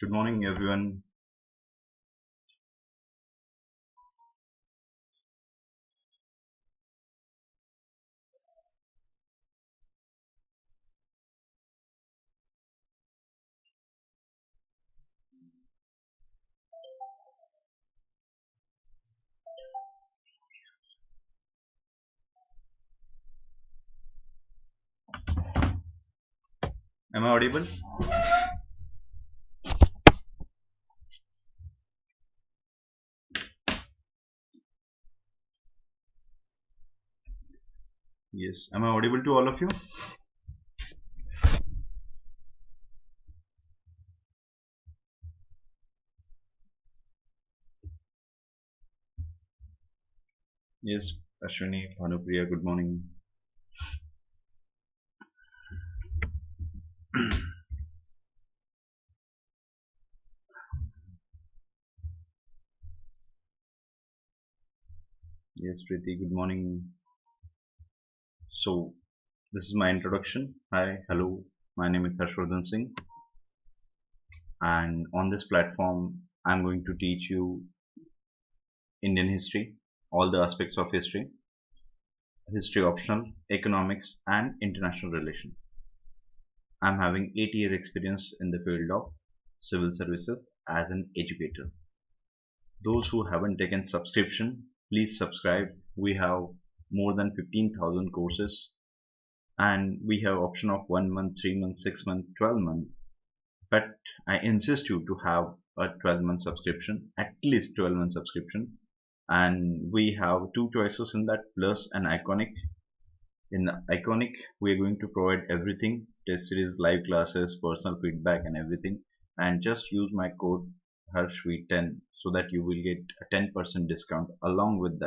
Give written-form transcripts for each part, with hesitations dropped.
Good morning, everyone. Am I audible? Yes. Am I audible to all of you? Yes. Ashwini, Bhanupriya, good morning. Yes, Preeti, good morning. So, this is my introduction. Hi, hello. My name is Harshvardhan Singh, and on this platform, I'm going to teach you Indian history, all the aspects of history, history optional, economics, and international relations. I'm having 8-year experience in the field of civil services as an educator. Those who haven't taken subscription, please subscribe. We have more than 15,000 courses, and we have option of 1 month, 3 months, 6 months, 12 months. But I insist you to have a 12-month subscription, at least 12-month subscription. And we have two choices in that, plus an iconic. In the iconic, we are going to provide everything: test series, live classes, personal feedback, and everything. And just use my code HARSHV10 so that you will get a 10% discount. Along with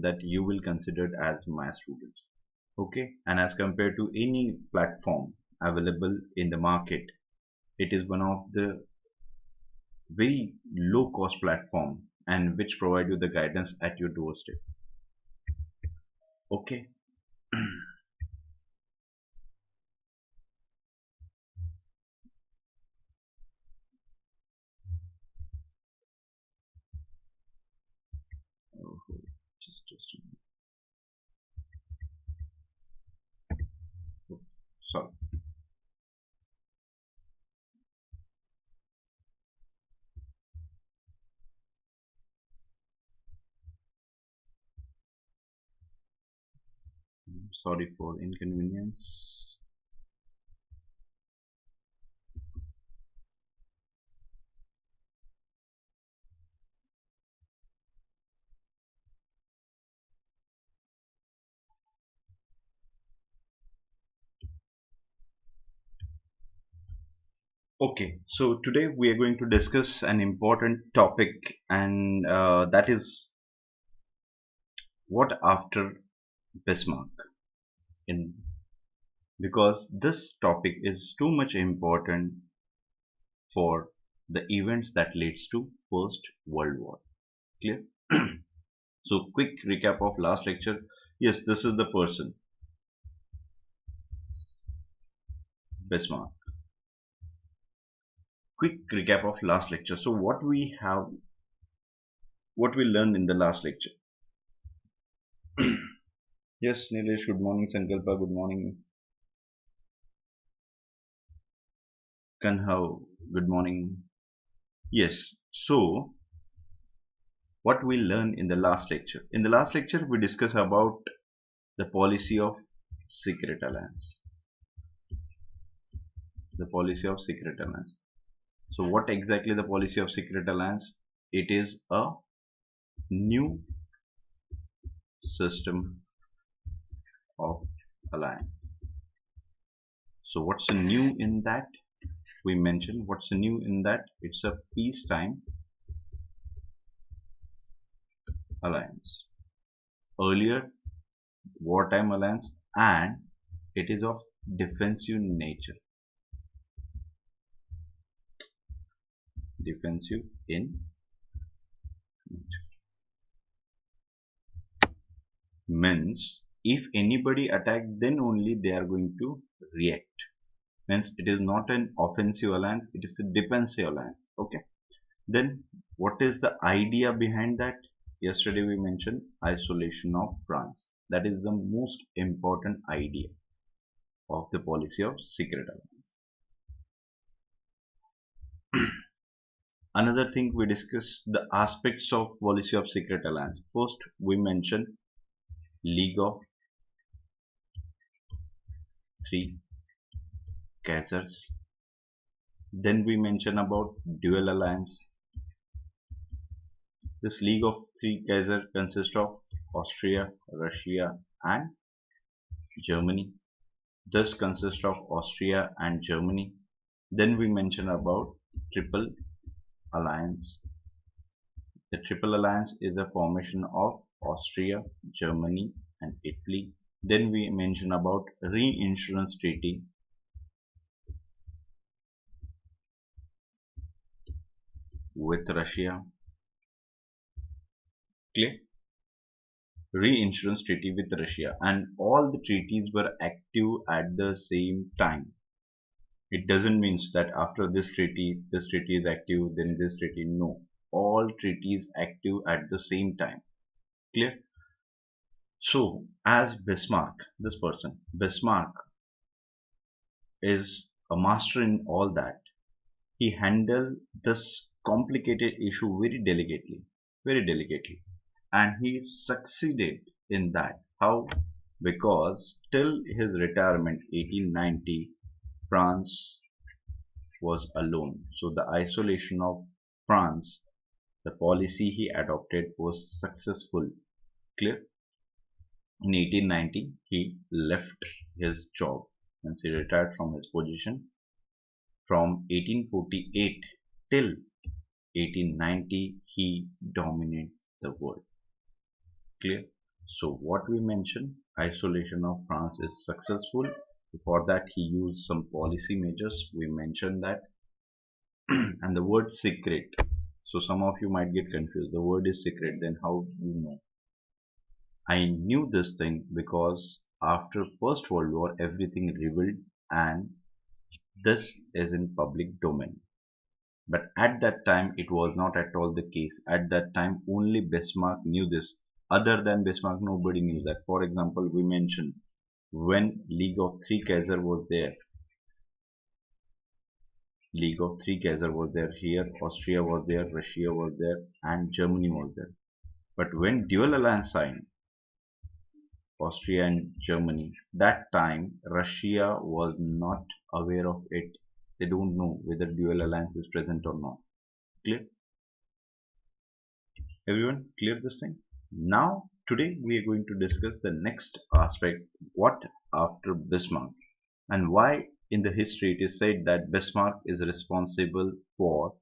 that, you will considered as my students. Okay, and as compared to any platform available in the market, it is one of the very low cost platform and which provide you the guidance at your doorstep. Okay. Oh, just a minute. Oh, sorry. Sorry for inconvenience. Okay, so today we are going to discuss an important topic, and that is what after Bismarck. In Because this topic is too much important for the events that leads to First World War. Clear? So, quick recap of last lecture. Yes, this is the person, Bismarck. Quick recap of last lecture. So, what we learned in the last lecture. Yes, Nilesh, good morning. Sankalpa, good morning. Kanhav, good morning. Yes, so what we learned in the last lecture. In the last lecture, we discussed about the policy of secret alliance. The policy of secret alliance. So, what exactly the policy of secret alliance? It is a new system of alliance. So, what's new in that? We mentioned what's new in that. It's a peacetime alliance. Earlier, wartime alliance, and it is of defensive nature. Defensive in nature means if anybody attack, then only they are going to react. Means it is not an offensive alliance, it is a defensive alliance. Okay. Then what is the idea behind that? Yesterday we mentioned isolation of France. That is the most important idea of the policy of secret alliance. Another thing we discuss the aspects of policy of secret alliance. First we mentioned League of Three Caesars. Then we mention about dual alliance. This League of Three Caesars consists of Austria, Russia and Germany. This consists of Austria and Germany. Then we mention about Triple Alliance. The Triple Alliance is a formation of Austria, Germany and Italy. Then we mention about Reinsurance Treaty with Russia. Clear? Reinsurance treaty with Russia, and all the treaties were active at the same time. It doesn't mean that after this treaty is active, then this treaty. No, all treaties active at the same time. Clear? So, as Bismarck, this person, Bismarck is a master in all that. He handled this complicated issue very delicately, and he succeeded in that. How? Because till his retirement 1890, France was alone. So the isolation of France, the policy he adopted was successful. Clear? In 1890 he left his job and he retired from his position. From 1848 till 1890 he dominates the world. Clear? So what we mentioned, isolation of France is successful. For that he used some policy measures, we mentioned that. And the word secret, so some of you might get confused, the word is secret, then how do you know? I knew this thing because after First World War everything revealed, and this is in public domain. But at that time it was not at all the case. At that time only Bismarck knew this. Other than Bismarck nobody knew that. For example, we mentioned when League of Three Caesars was there. League of Three Caesars was there. Here Austria was there, Russia was there and Germany was there. But when dual alliance signed, Austria and Germany, that time Russia was not aware of it. They don't know whether dual alliance is present or not. Clear? Everyone clear this thing? Now today we are going to discuss the next aspect, what after Bismarck, and why in the history it is said that Bismarck is responsible for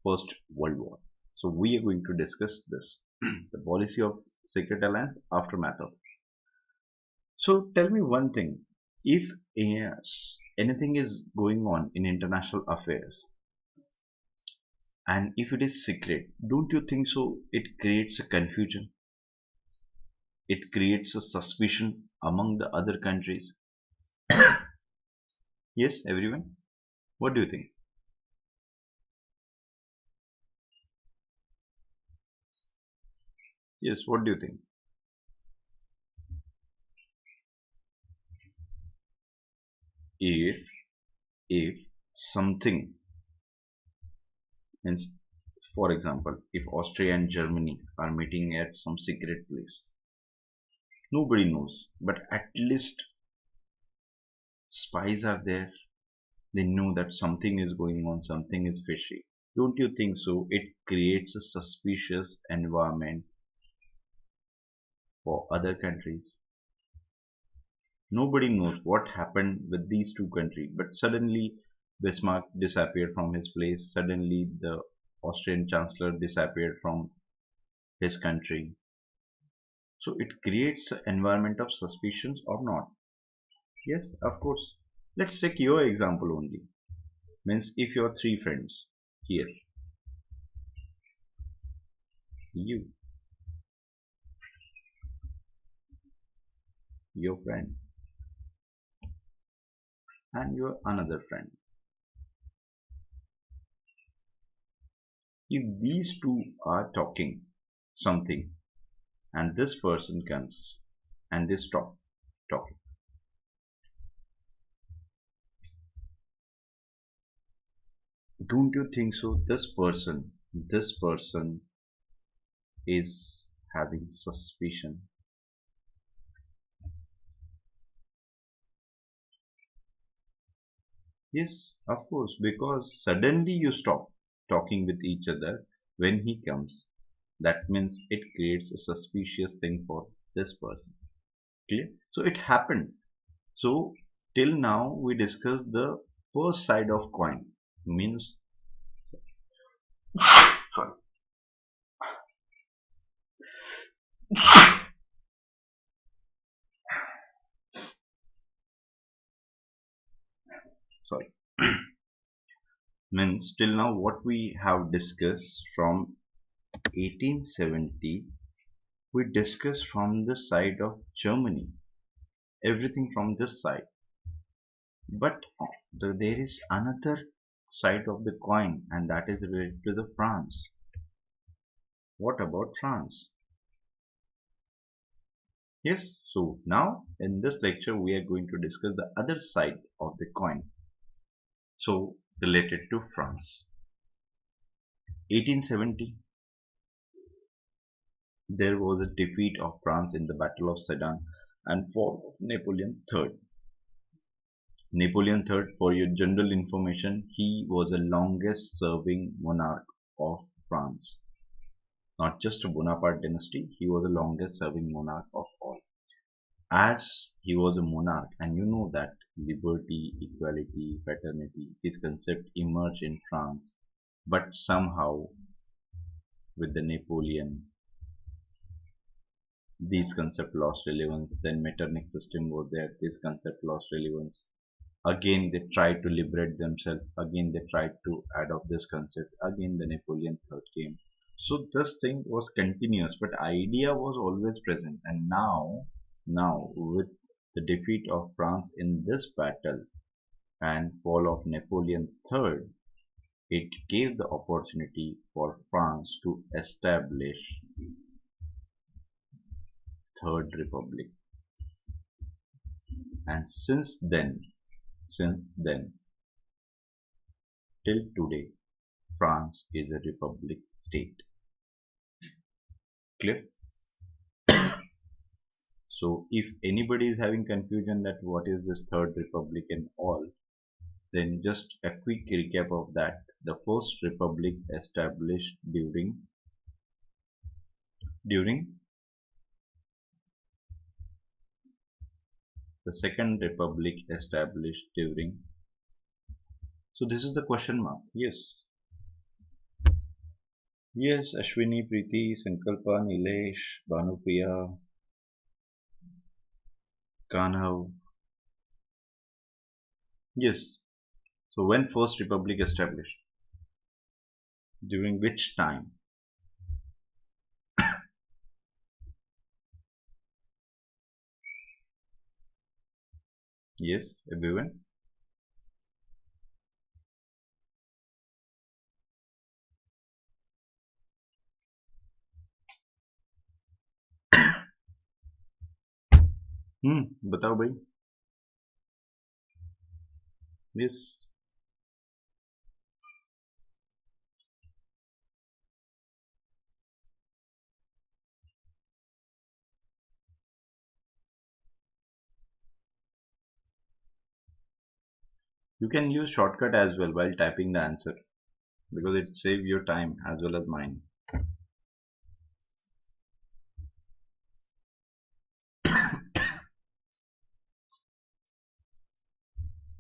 First World War. So we are going to discuss this, the policy of secret alliance, aftermath of it. So tell me one thing, if anything is going on in international affairs and if it is secret, don't you think so it creates a confusion? It creates a suspicion among the other countries. Yes, everyone? What do you think? Yes, what do you think? If if something means, for example, if Austria and Germany are meeting at some secret place, nobody knows, but at least spies are there. They know that something is going on, something is fishy. Don't you think so? It creates a suspicious environment for other countries. Nobody knows what happened with these two countries, but suddenly Bismarck disappeared from his place. Suddenly the Austrian Chancellor disappeared from his country. So it creates an environment of suspicions or not? Yes, of course. Let's take your example only. Means if you are three friends here, you, your friend, and your another friend. If these two are talking something and this person comes and they stop talking, don't you think so? This person is having suspicion. Yes, of course, because suddenly you stop talking with each other when he comes. That means it creates a suspicious thing for this person. Clear? So it happened. So till now we discussed the first side of coin. Means sorry, sorry. Means till now what we have discussed from 1870, we discussed from the side of Germany, everything from this side. But there is another side of the coin, and that is related to the France. What about France? Yes, so now in this lecture we are going to discuss the other side of the coin. So related to France. 1870, there was a defeat of France in the Battle of Sedan and fall of Napoleon III. Napoleon III, for your general information, he was the longest serving monarch of France. Not just a Bonaparte dynasty, he was the longest serving monarch of all. As he was a monarch, and you know that liberty, equality, fraternity, this concept emerged in France, but somehow with the Napoleon, these concepts lost relevance. Then Metternich system was there, this concept lost relevance. Again they tried to liberate themselves, again they tried to adopt this concept, again the Napoleon III came. So this thing was continuous, but idea was always present. And now with the defeat of France in this battle and fall of Napoleon III, it gave the opportunity for France to establish Third Republic. And since then till today, France is a republic state. Clear? So if anybody is having confusion that what is this Third Republic and all, then just a quick recap of that. The first republic established during the second republic established during. So this is the question mark. Yes. Yes, Ashwini, Preeti, Sankalpa, Nilesh, Bhanupriya, Kanhav. Yes. So when first republic established? During which time? Yes, everyone. बताओ भाई. Yes. You can use shortcut as well while typing the answer because it saves your time as well as mine.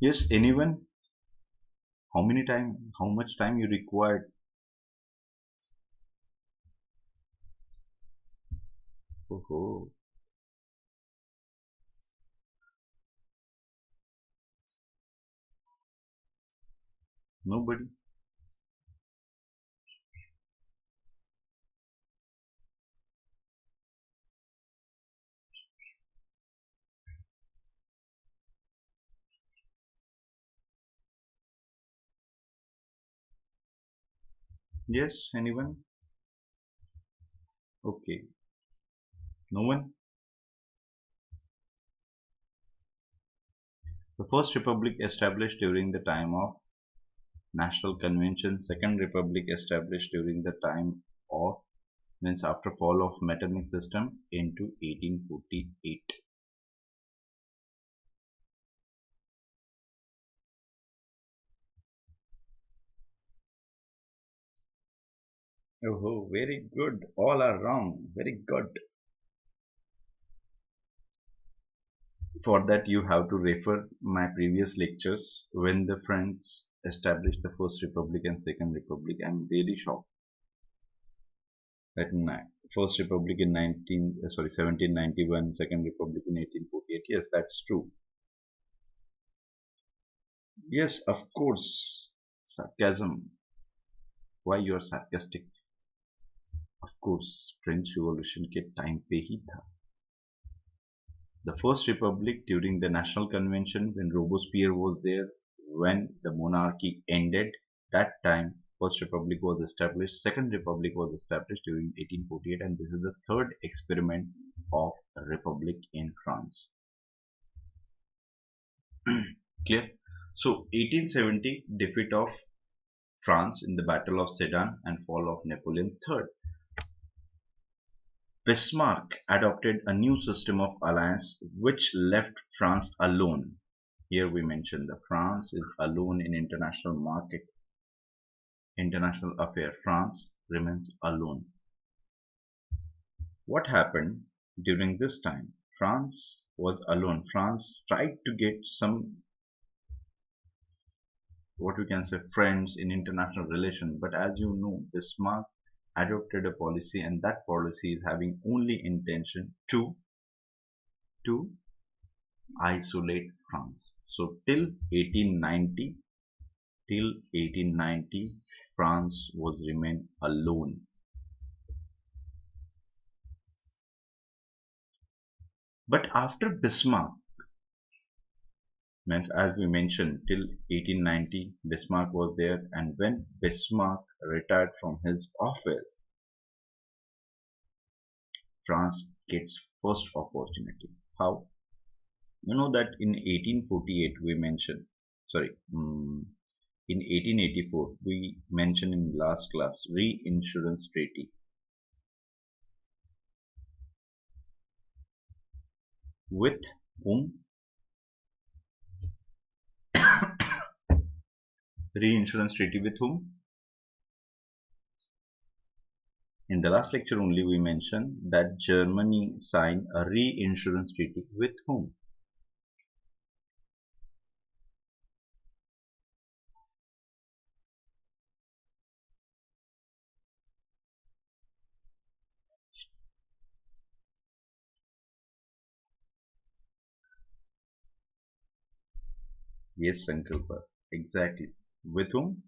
Yes, anyone? How much time you required? Oh, nobody. Yes, anyone? Okay, no one? The First Republic established during the time of National Convention, Second Republic established during the time of means after fall of Metternich system into 1848. Oh, very good. All are wrong. Very good. For that, you have to refer my previous lectures when the French established the First Republic and Second Republic. I'm really shocked that First Republic in 1791, Second Republic in 1848. Yes, that's true. Yes, of course. Sarcasm. Why you are sarcastic? Of course, French Revolution के time पे ही था. The First Republic during the National Convention when Robespierre was there, when the monarchy ended, that time First Republic was established, Second Republic was established during 1848, and this is the third experiment of a republic in France. Clear? So 1870 defeat of France in the Battle of Sedan and fall of Napoleon III. Bismarck adopted a new system of alliance which left France alone. Here we mention that France is alone in international market, international affair. France remains alone. What happened during this time? France was alone. France tried to get some, what we can say, friends in international relation, but as you know, Bismarck adopted a policy, and that policy is having only intention to isolate France. So till 1890, France was remain alone. But after Bismarck, means as we mentioned, till 1890, Bismarck was there, and when Bismarck retired from his office, France gets first opportunity. How? You know that in 1848 we mentioned, sorry, in 1884 we mentioned in last class reinsurance treaty with whom? Reinsurance treaty with whom? In the last lecture only we mentioned that Germany signed a reinsurance treaty with whom? Yes, Sankalpa. Exactly. With whom?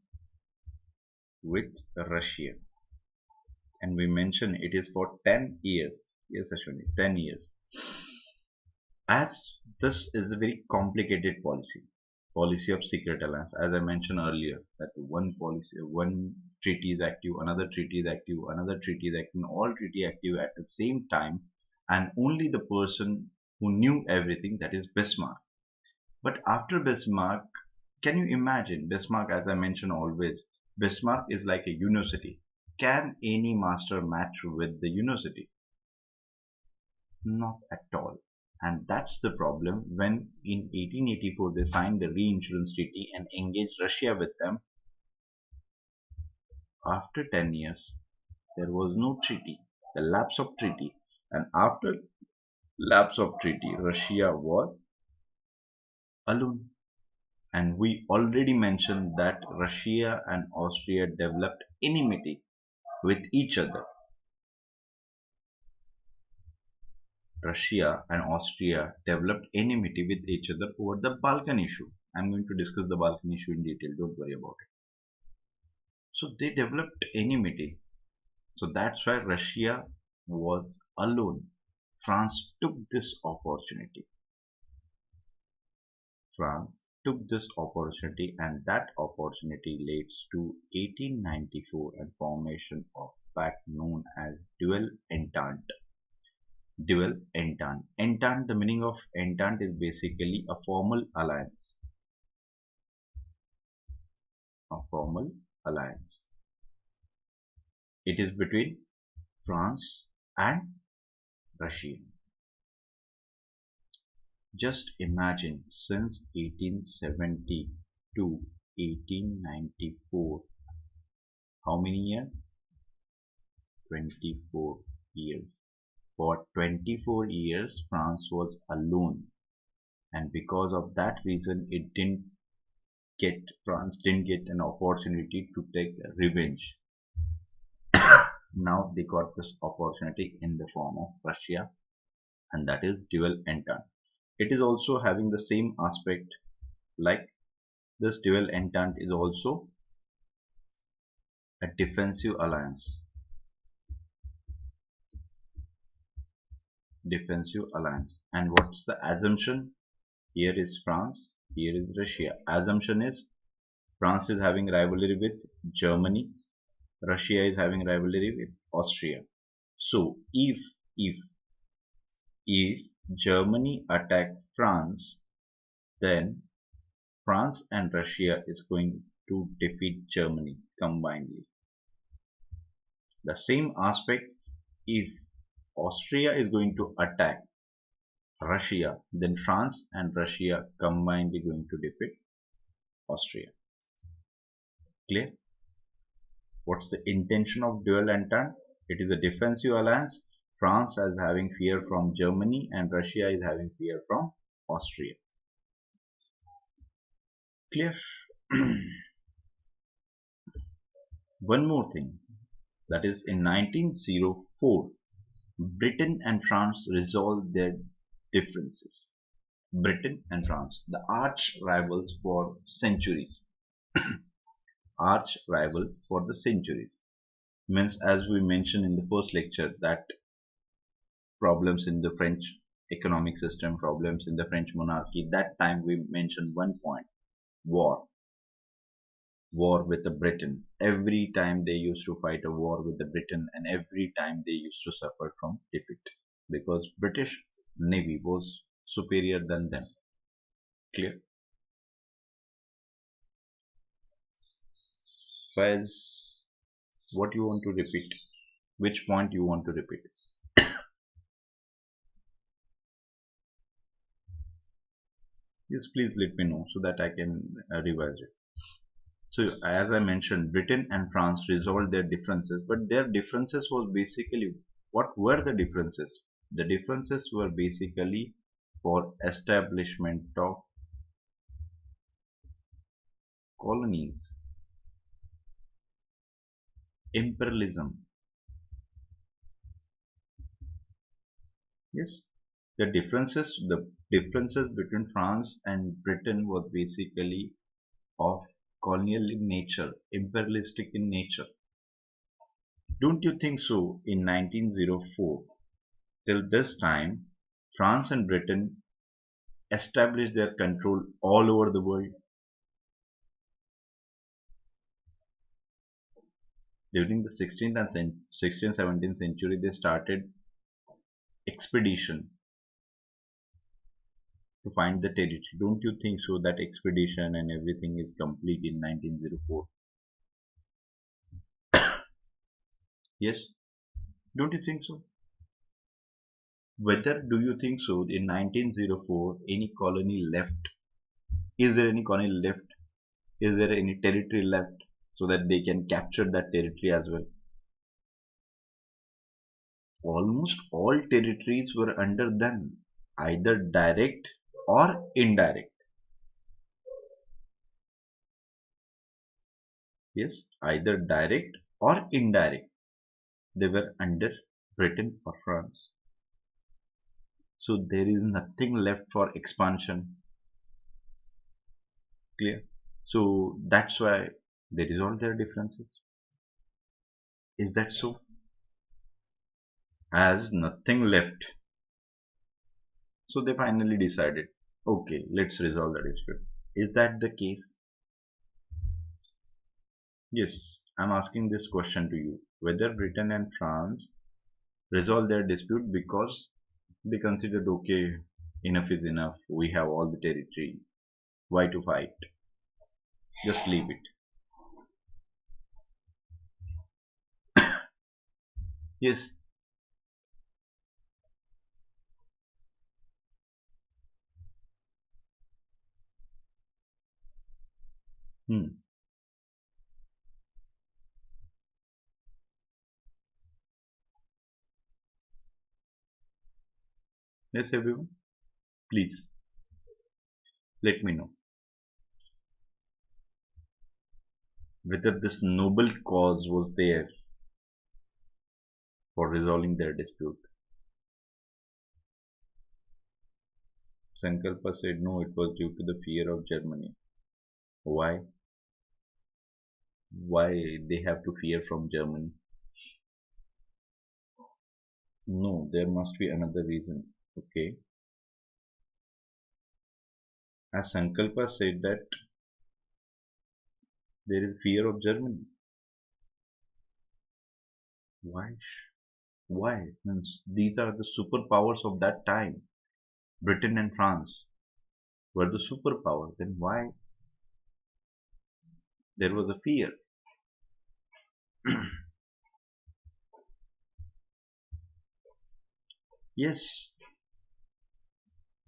With Russia. And we mentioned it is for 10 years. Yes, Ashwini, 10 years. As this is a very complicated policy of secret alliance, as I mentioned earlier, that one treaty is active, another treaty is active, another treaty is active, all treaty active at the same time, and only the person who knew everything, that is Bismarck. But after Bismarck, can you imagine Bismarck? As I mentioned always, Bismarck is like a university. Can any master match with the university? Not at all. And that's the problem when in 1884 they signed the reinsurance treaty and engaged Russia with them. After 10 years, there was no treaty, the lapse of treaty. And after lapse of treaty, Russia was alone. And we already mentioned that Russia and Austria developed enmity with each other. Russia and Austria developed enmity with each other over the Balkan issue. I'm going to discuss the Balkan issue in detail, don't worry about it. So they developed enmity. So that's why Russia was alone. France took this opportunity. France took this opportunity, and that opportunity leads to 1894 and formation of pact known as Dual Entente. Dual Entente. Entente, the meaning of Entente is basically a formal alliance. A formal alliance. It is between France and Russia. Just imagine, since 1870 to 1894, how many years? 24 years. For 24 years, France was alone, and because of that reason, France didn't get an opportunity to take revenge. Now they got this opportunity in the form of Russia, and that is Dual Entente. It is also having the same aspect, like this Dual Entente is also a defensive alliance. Defensive alliance. And what's the assumption? Here is France, here is Russia. Assumption is France is having rivalry with Germany, Russia is having rivalry with Austria. So if Germany attack France, then France and Russia is going to defeat Germany combinedly. The same aspect, if Austria is going to attack Russia, then France and Russia combinedly going to defeat Austria. Clear? What's the intention of Dual Entente? It is a defensive alliance. France is having fear from Germany and Russia is having fear from Austria. Clear? One more thing, that is in 1904, Britain and France resolved their differences. Britain and France, the arch rivals for centuries. Arch rival for the centuries. Means, as we mentioned in the first lecture, that problems in the French economic system, problems in the French monarchy, that time we mentioned one point, war with the Britain. Every time they used to fight a war with the Britain, and every time they used to suffer from defeat because British Navy was superior than them. Clear? Faiz, what you want to repeat? Which point you want to repeat? Yes, please let me know so that I can revise it. So as I mentioned, Britain and France resolved their differences, but their differences was basically, what were the differences? The differences were basically for establishment of colonies, imperialism. Yes, the differences between France and Britain were basically of colonial in nature, imperialistic in nature. Don't you think so? In 1904, till this time, France and Britain established their control all over the world. During the 16th and 17th century, they started expedition to find the territory. Don't you think so that expedition and everything is complete in 1904? Yes? Don't you think so? Whether do you think so in 1904 any colony left? Is there any colony left? Is there any territory left so that they can capture that territory as well? Almost all territories were under them, either direct or indirect. Yes, either direct or indirect. They were under Britain or France. So there is nothing left for expansion. Clear? So that's why they resolve their differences. Is that so? As nothing left, so they finally decided, okay, let's resolve the dispute. Is that the case? Yes, I'm asking this question to you. Whether Britain and France resolve their dispute because they considered, okay, enough is enough, we have all the territory, why to fight? Just leave it. Yes. Hmm. Yes, everyone, please let me know whether this noble cause was there for resolving their dispute. Sankalpa said no, it was due to the fear of Germany. Why? Why they have to fear from Germany? No, there must be another reason. Okay. As Sankalpa said that there is fear of Germany. Why? Why? Means these are the superpowers of that time. Britain and France were the superpower. Then why there was a fear? Yes,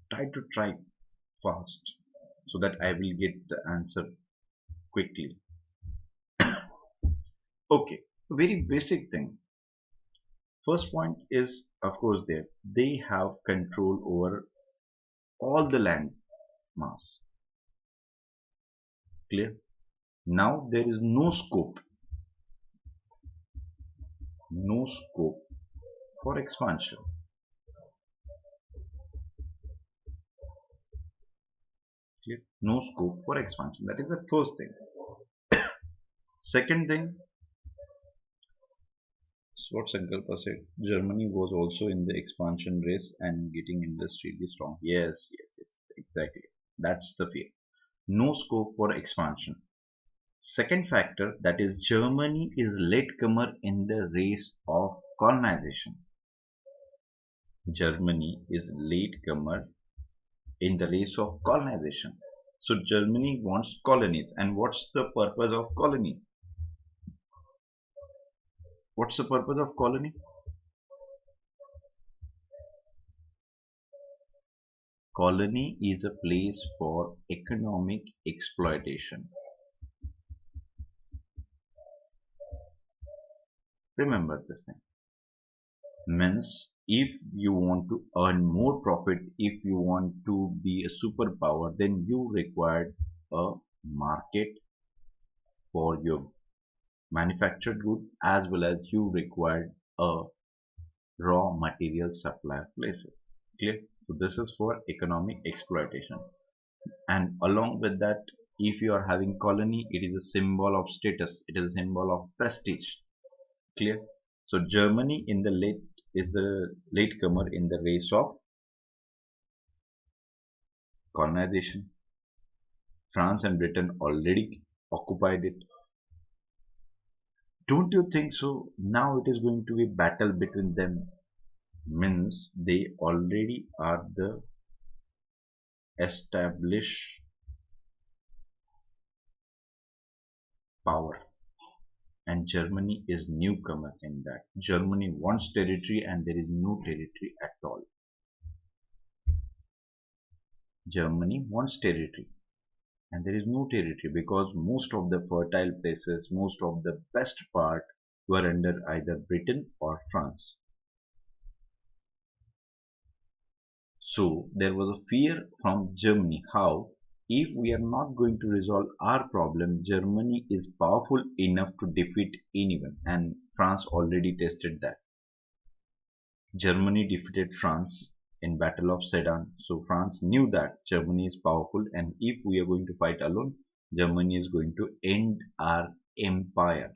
try fast so that I will get the answer quickly. Okay, very basic thing. First point is, of course, there they have control over all the land mass. Clear? Now there is no scope for expansion. Clear? No scope for expansion. That is the first thing. Second thing, is what Sankalpa said. Germany was also in the expansion race and getting industrially strong. Yes, exactly. That's the fear. No scope for expansion. Second factor, that is Germany is latecomer in the race of colonization. Germany is latecomer in the race of colonization. So Germany wants colonies. And what's the purpose of colony? What's the purpose of colony? Colony is a place for economic exploitation. Remember this thing. Means if you want to earn more profit, if you want to be a superpower, then you require a market for your manufactured good, as well as you require a raw material supply places. Clear? So this is for economic exploitation. And along with that, if you are having colony, it is a symbol of status, it is a symbol of prestige. Clear? So Germany in the late is the latecomer in the race of colonization. France and Britain already occupied it. Don't you think so? Now it is going to be battle between them. Means they already are the established power, and Germany is newcomer in that. Germany wants territory and there is no territory at all. Germany wants territory and there is no territory because most of the fertile places, most of the best part were under either Britain or France. So there was a fear from Germany. How? If we are not going to resolve our problem, Germany is powerful enough to defeat anyone, and France already tested that. Germany defeated France in Battle of Sedan. So France knew that Germany is powerful, and if we are going to fight alone, Germany is going to end our empire.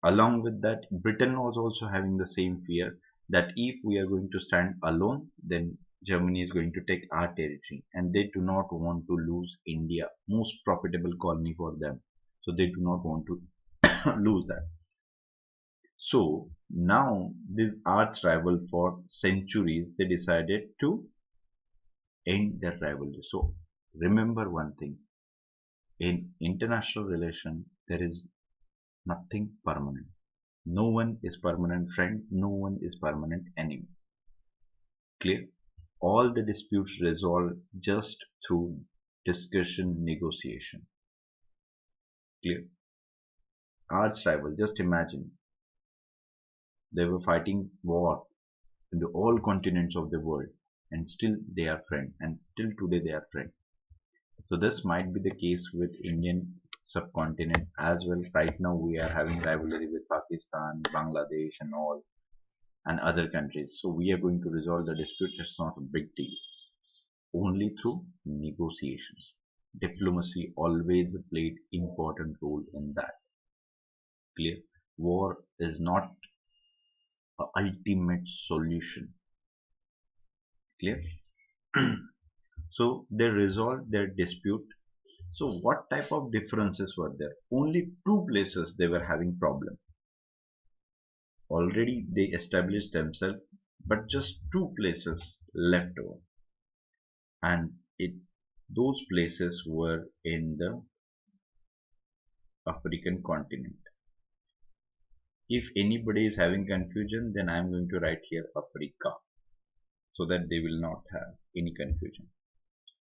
Along with that, Britain was also having the same fear that if we are going to stand alone, then Germany is going to take our territory, and they do not want to lose India, most profitable colony for them. So they do not want to lose that. So now this arch rival for centuries, they decided to end their rivalry. So remember one thing, in international relation there is nothing permanent. No one is permanent friend, no one is permanent enemy. Clear? All the disputes resolved just through discussion, negotiation. Clear? Arch rival, just imagine, they were fighting war in the all continents of the world, and still they are friends, and till today they are friends. So this might be the case with Indian subcontinent as well. Right now we are having rivalry with Pakistan, Bangladesh and all, and other countries. So we are going to resolve the dispute. It's not a big deal. Only through negotiations. Diplomacy always played important role in that. Clear? War is not a ultimate solution. Clear? So they resolved their dispute. So what type of differences were there? Only two places they were having problem. Already they established themselves, but just two places left over, and those places were in the African continent. If anybody is having confusion, then I am going to write here Africa, so that they will not have any confusion.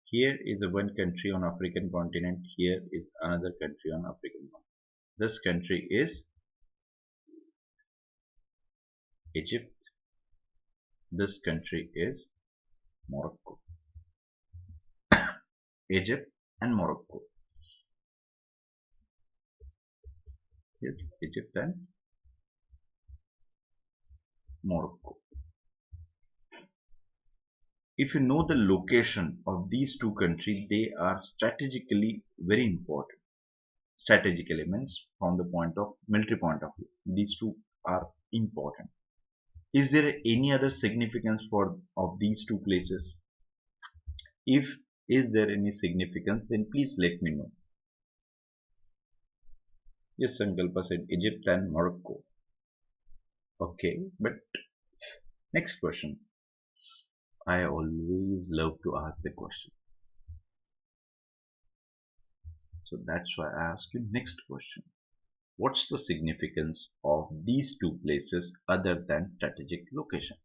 Here is the one country on African continent, here is another country on African continent. This country is Egypt, this country is Morocco. Egypt and Morocco. Yes, Egypt and Morocco. If you know the location of these two countries, they are strategically very important. Strategically means from the point of military point of view, these two are important. Is there any other significance for of these two places? If is there any significance, then please let me know. Yes, Sankalpa said Egypt and Morocco. Okay, but next question. I always love to ask the question. So that's why I ask you next question. What's the significance of these two places other than strategic location?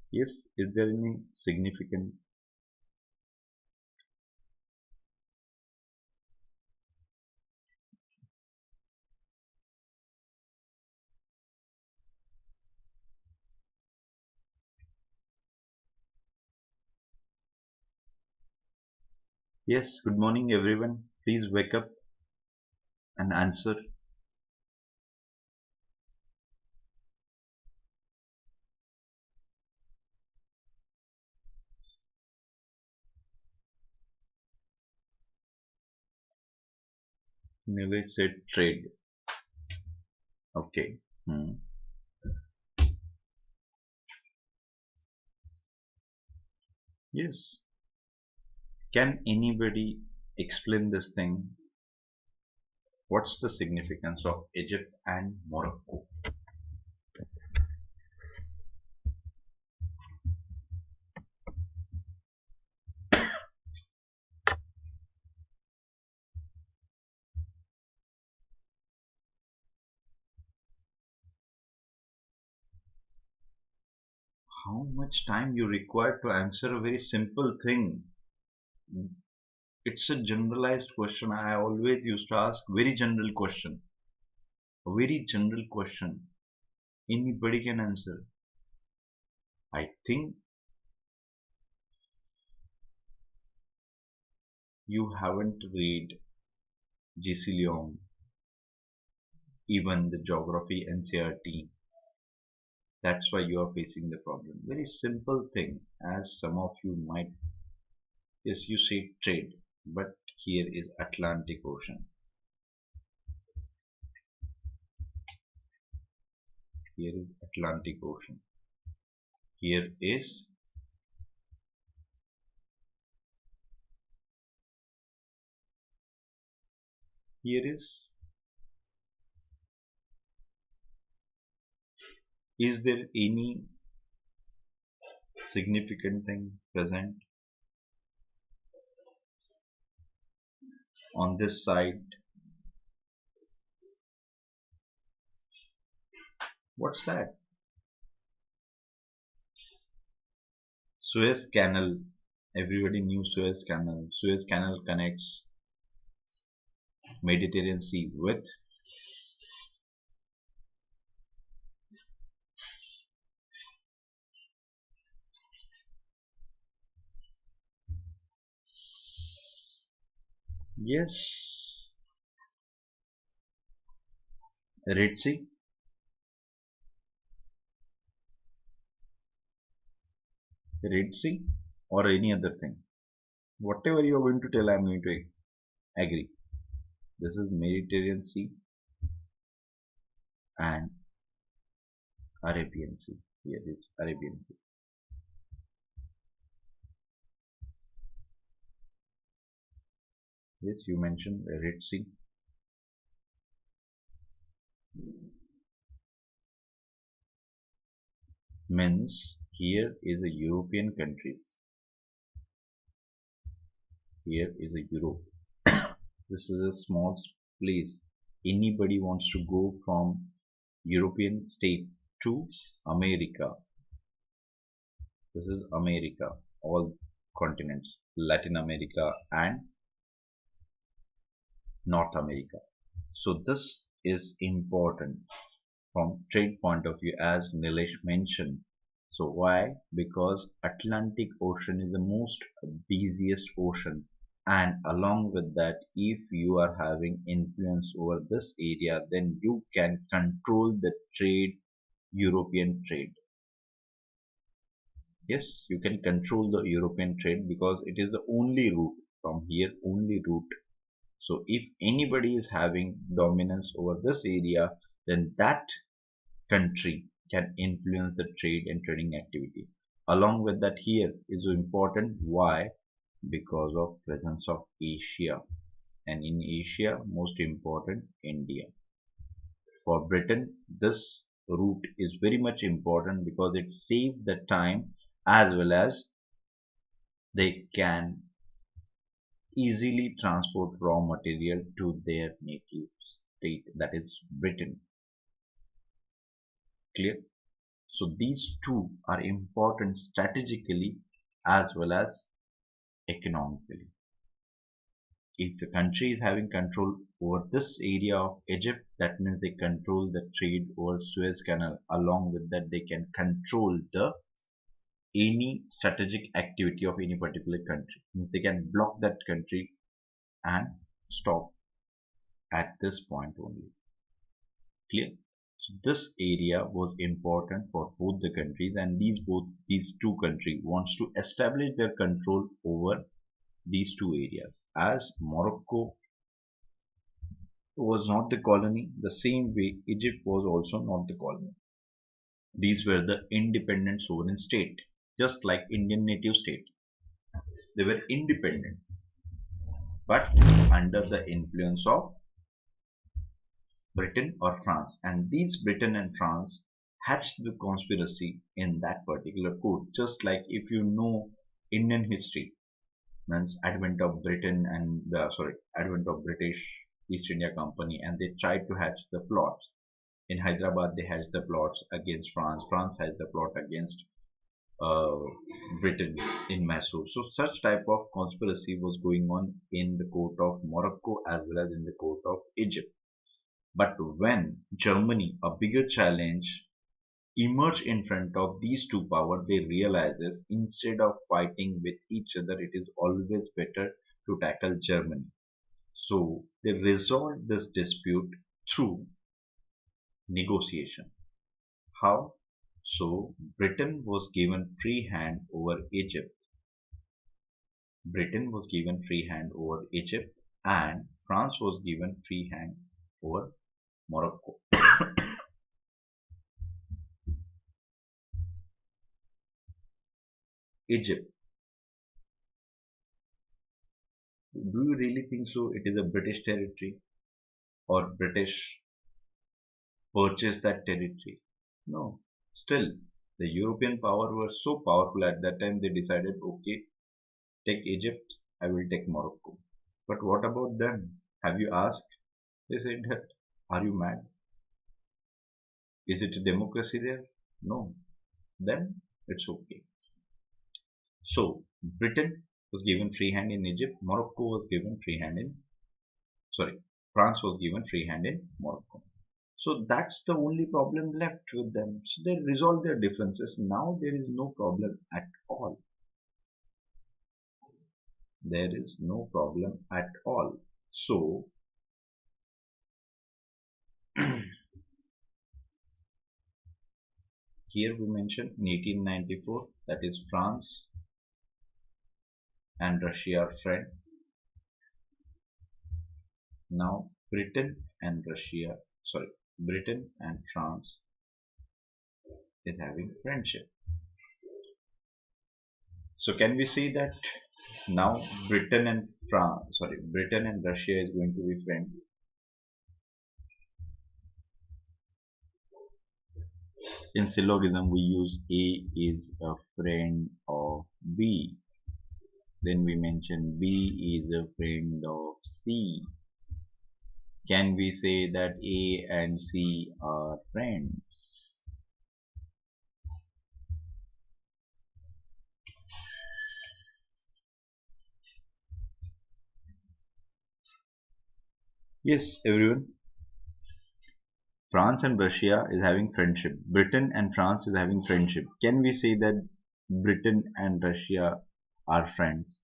Yes, is there any significant? Yes, good morning everyone. Please wake up and answer. Maybe said trade. Okay. Yes. Can anybody explain this thing? What's the significance of Egypt and Morocco? How much time you require to answer a very simple thing? It's a generalized question. I always used to ask very general question. A very general question. Anybody can answer. I think you haven't read G.C. Leong, even the geography NCRT. That's why you are facing the problem. Very simple thing, as some of you might Yes, you say trade, but here is Atlantic Ocean. Here is Atlantic Ocean. Here is here is there any significant thing present on this side? What's that? Suez Canal. Everybody knew Suez Canal. Suez Canal connects Mediterranean Sea with yes, Red Sea, Red Sea, or any other thing. Whatever you are going to tell, I am going to agree. This is Mediterranean Sea and Arabian Sea. Here is Arabian Sea. Yes, you mentioned the Red Sea. Means here is a European countries. Here is a Europe. This is a small place. Anybody wants to go from European state to America. This is America, all continents, Latin America and North America. So this is important from trade point of view, as Nilesh mentioned. So why? Because Atlantic Ocean is the most busiest ocean, and along with that, if you are having influence over this area, then you can control the trade, European trade. Yes, you can control the European trade because it is the only route from here, only route. So if anybody is having dominance over this area, then that country can influence the trade and trading activity. Along with that, here is important. Why? Because of presence of Asia, and in Asia, most important, India. For Britain, this route is very much important because it saves the time, as well as they can easily transport raw material to their native state, that is Britain. Clear? So these two are important strategically as well as economically. If the country is having control over this area of Egypt, that means they control the trade over Suez Canal. Along with that, they can control the any strategic activity of any particular country. They can block that country and stop at this point only. Clear? So this area was important for both the countries, and these two countries wants to establish their control over these two areas. As Morocco was not the colony, the same way Egypt was also not the colony. These were the independent sovereign state, just like Indian native state. They were independent, but under the influence of Britain or France. And these Britain and France hatched the conspiracy in that particular court. Just like if you know Indian history, means advent of Britain and the advent of British East India Company, and they tried to hatch the plots. In Hyderabad, they hatched the plots against France. France hatched the plot against uh, Britain in Mysore. So such type of conspiracy was going on in the court of Morocco as well as in the court of Egypt. But when Germany, a bigger challenge, emerged in front of these two powers, they realizes instead of fighting with each other, it is always better to tackle Germany. So they resolved this dispute through negotiation. How? So Britain was given free hand over Egypt. Britain was given free hand over Egypt and France was given free hand over Morocco. Egypt. Do you really think so? It is a British territory or British purchased that territory? No. Still, the European power were so powerful at that time they decided, okay, take Egypt, I will take Morocco. But what about them? Have you asked? They said that, are you mad? Is it a democracy there? No. Then it's okay. So Britain was given free hand in Egypt. Morocco was given free hand in sorry, France was given free hand in Morocco. So that's the only problem left with them. So they resolved their differences. Now there is no problem at all. There is no problem at all. So here we mention in 1894 that is France and Russia are friends. Now Britain and France is having friendship. So can we say that now Britain and Russia is going to be friends? In syllogism, we use A is a friend of B. Then we mention B is a friend of C. Can we say that A and C are friends? Yes, everyone. France and Russia is having friendship. Britain and France is having friendship. Can we say that Britain and Russia are friends?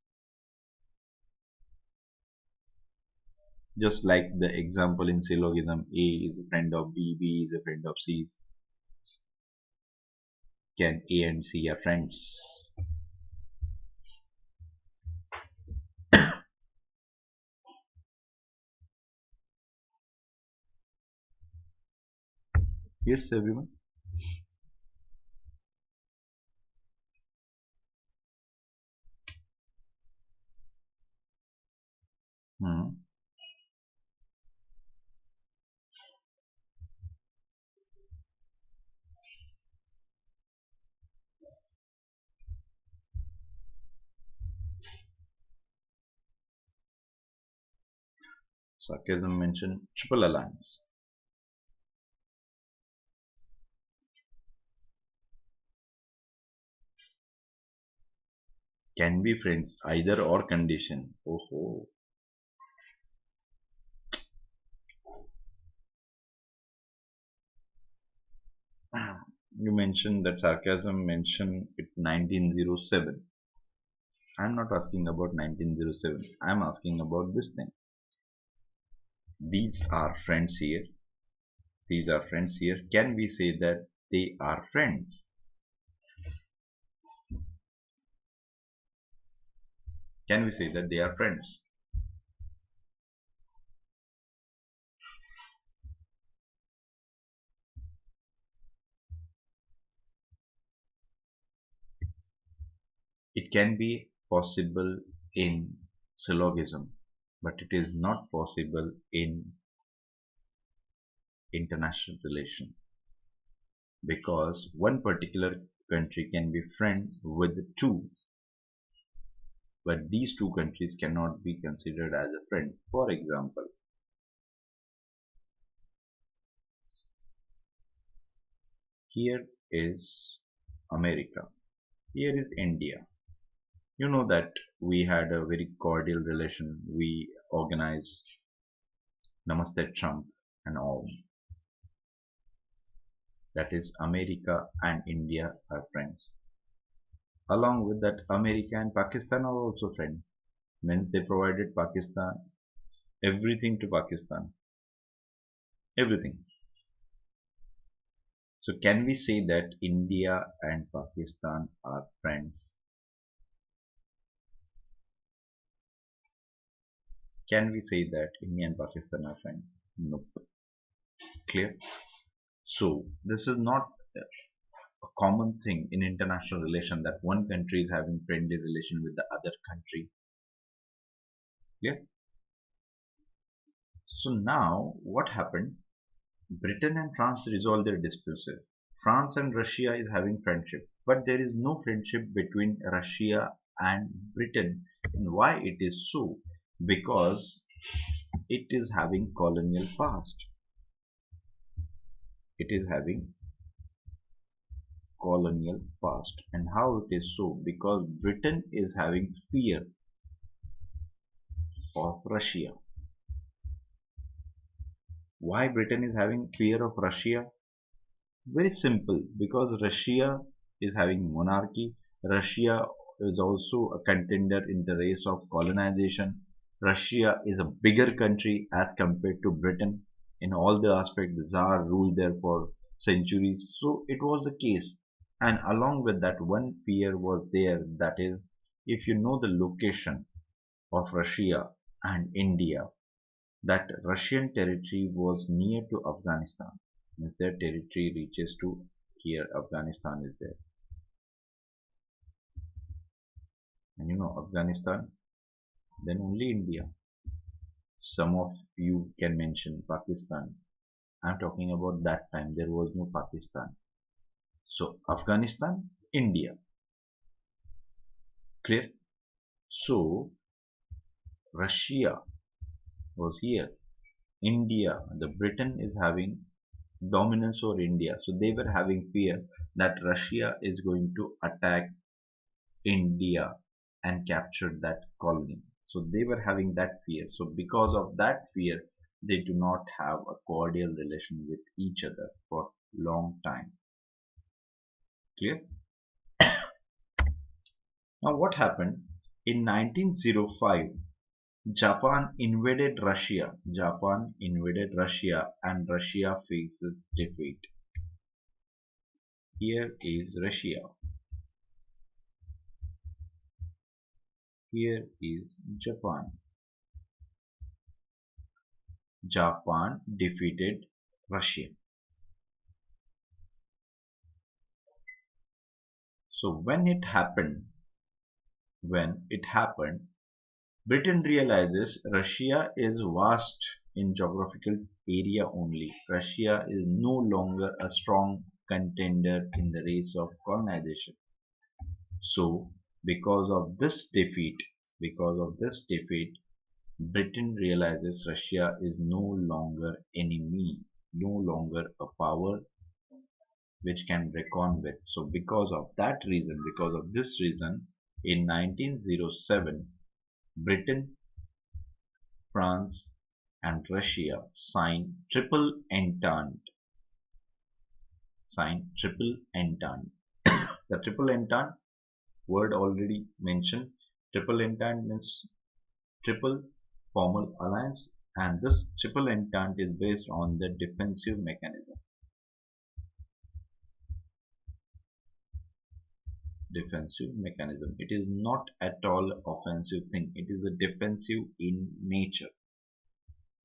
Just like the example in syllogism, A is a friend of B, B is a friend of C. Can A and C are friends? Yes, everyone. Hmm. Sarcasm mentioned triple alliance. Can be friends either or condition. Oh, you mentioned that sarcasm mentioned it 1907. I'm not asking about 1907. I'm asking about this thing. These are friends here. These are friends here. Can we say that they are friends? Can we say that they are friends? It can be possible in syllogism, but it is not possible in international relation because one particular country can be friend with two, but these two countries cannot be considered as a friend. For example, here is America, here is India. You know that we had a very cordial relation. We organized Namaste Trump and all. That is America and India are friends. Along with that, America and Pakistan are also friends. Means they provided Pakistan everything to Pakistan. Everything. So can we say that India and Pakistan are friends? Can we say that India and Pakistan are friends? Nope. Clear? So this is not a common thing in international relation that one country is having friendly relation with the other country. Clear? So now what happened? Britain and France resolved their disputes. France and Russia is having friendship, but there is no friendship between Russia and Britain. And why it is so? Because it is having colonial past. It is having colonial past. And how it is so? Because Britain is having fear of Russia. Why Britain is having fear of Russia? Very simple, because Russia is having monarchy. Russia is also a contender in the race of colonization. Russia is a bigger country as compared to Britain. In all the aspects, the Tsar ruled there for centuries. So it was the case. And along with that, one fear was there, that is, if you know the location of Russia and India, that Russian territory was near to Afghanistan. If their territory reaches to here, Afghanistan is there. And you know Afghanistan, then only India. Some of you can mention Pakistan. I'm talking about that time there was no Pakistan. So Afghanistan, India. Clear? So Russia was here. India, the Britain is having dominance over India. So they were having fear that Russia is going to attack India and capture that colony. So they were having that fear. So because of that fear, they do not have a cordial relation with each other for long time. Clear? Now what happened? In 1905, Japan invaded Russia. Japan invaded Russia and Russia faces defeat. Here is Russia. Here is Japan. Japan defeated Russia. So when it happened, Britain realizes Russia is vast in geographical area only. Russia is no longer a strong contender in the race of colonization. So because of this defeat, Britain realizes Russia is no longer enemy, no longer a power which can reckon with. So because of this reason, in 1907, Britain, France, and Russia signed Triple Entente. The Triple Entente word already mentioned. Triple Entente means triple formal alliance, and this Triple Entente is based on the defensive mechanism. It is not at all offensive thing. It is a defensive in nature.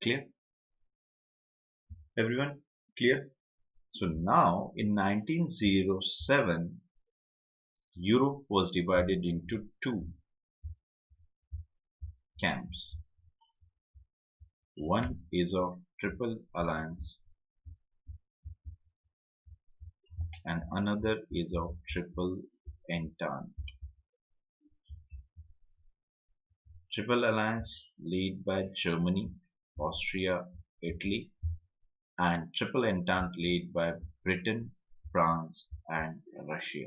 Clear? Everyone clear? So now in 1907, Europe was divided into two camps. One is of Triple Alliance and another is of Triple Entente. Triple Alliance led by Germany, Austria, Italy, and Triple Entente led by Britain, France, and Russia.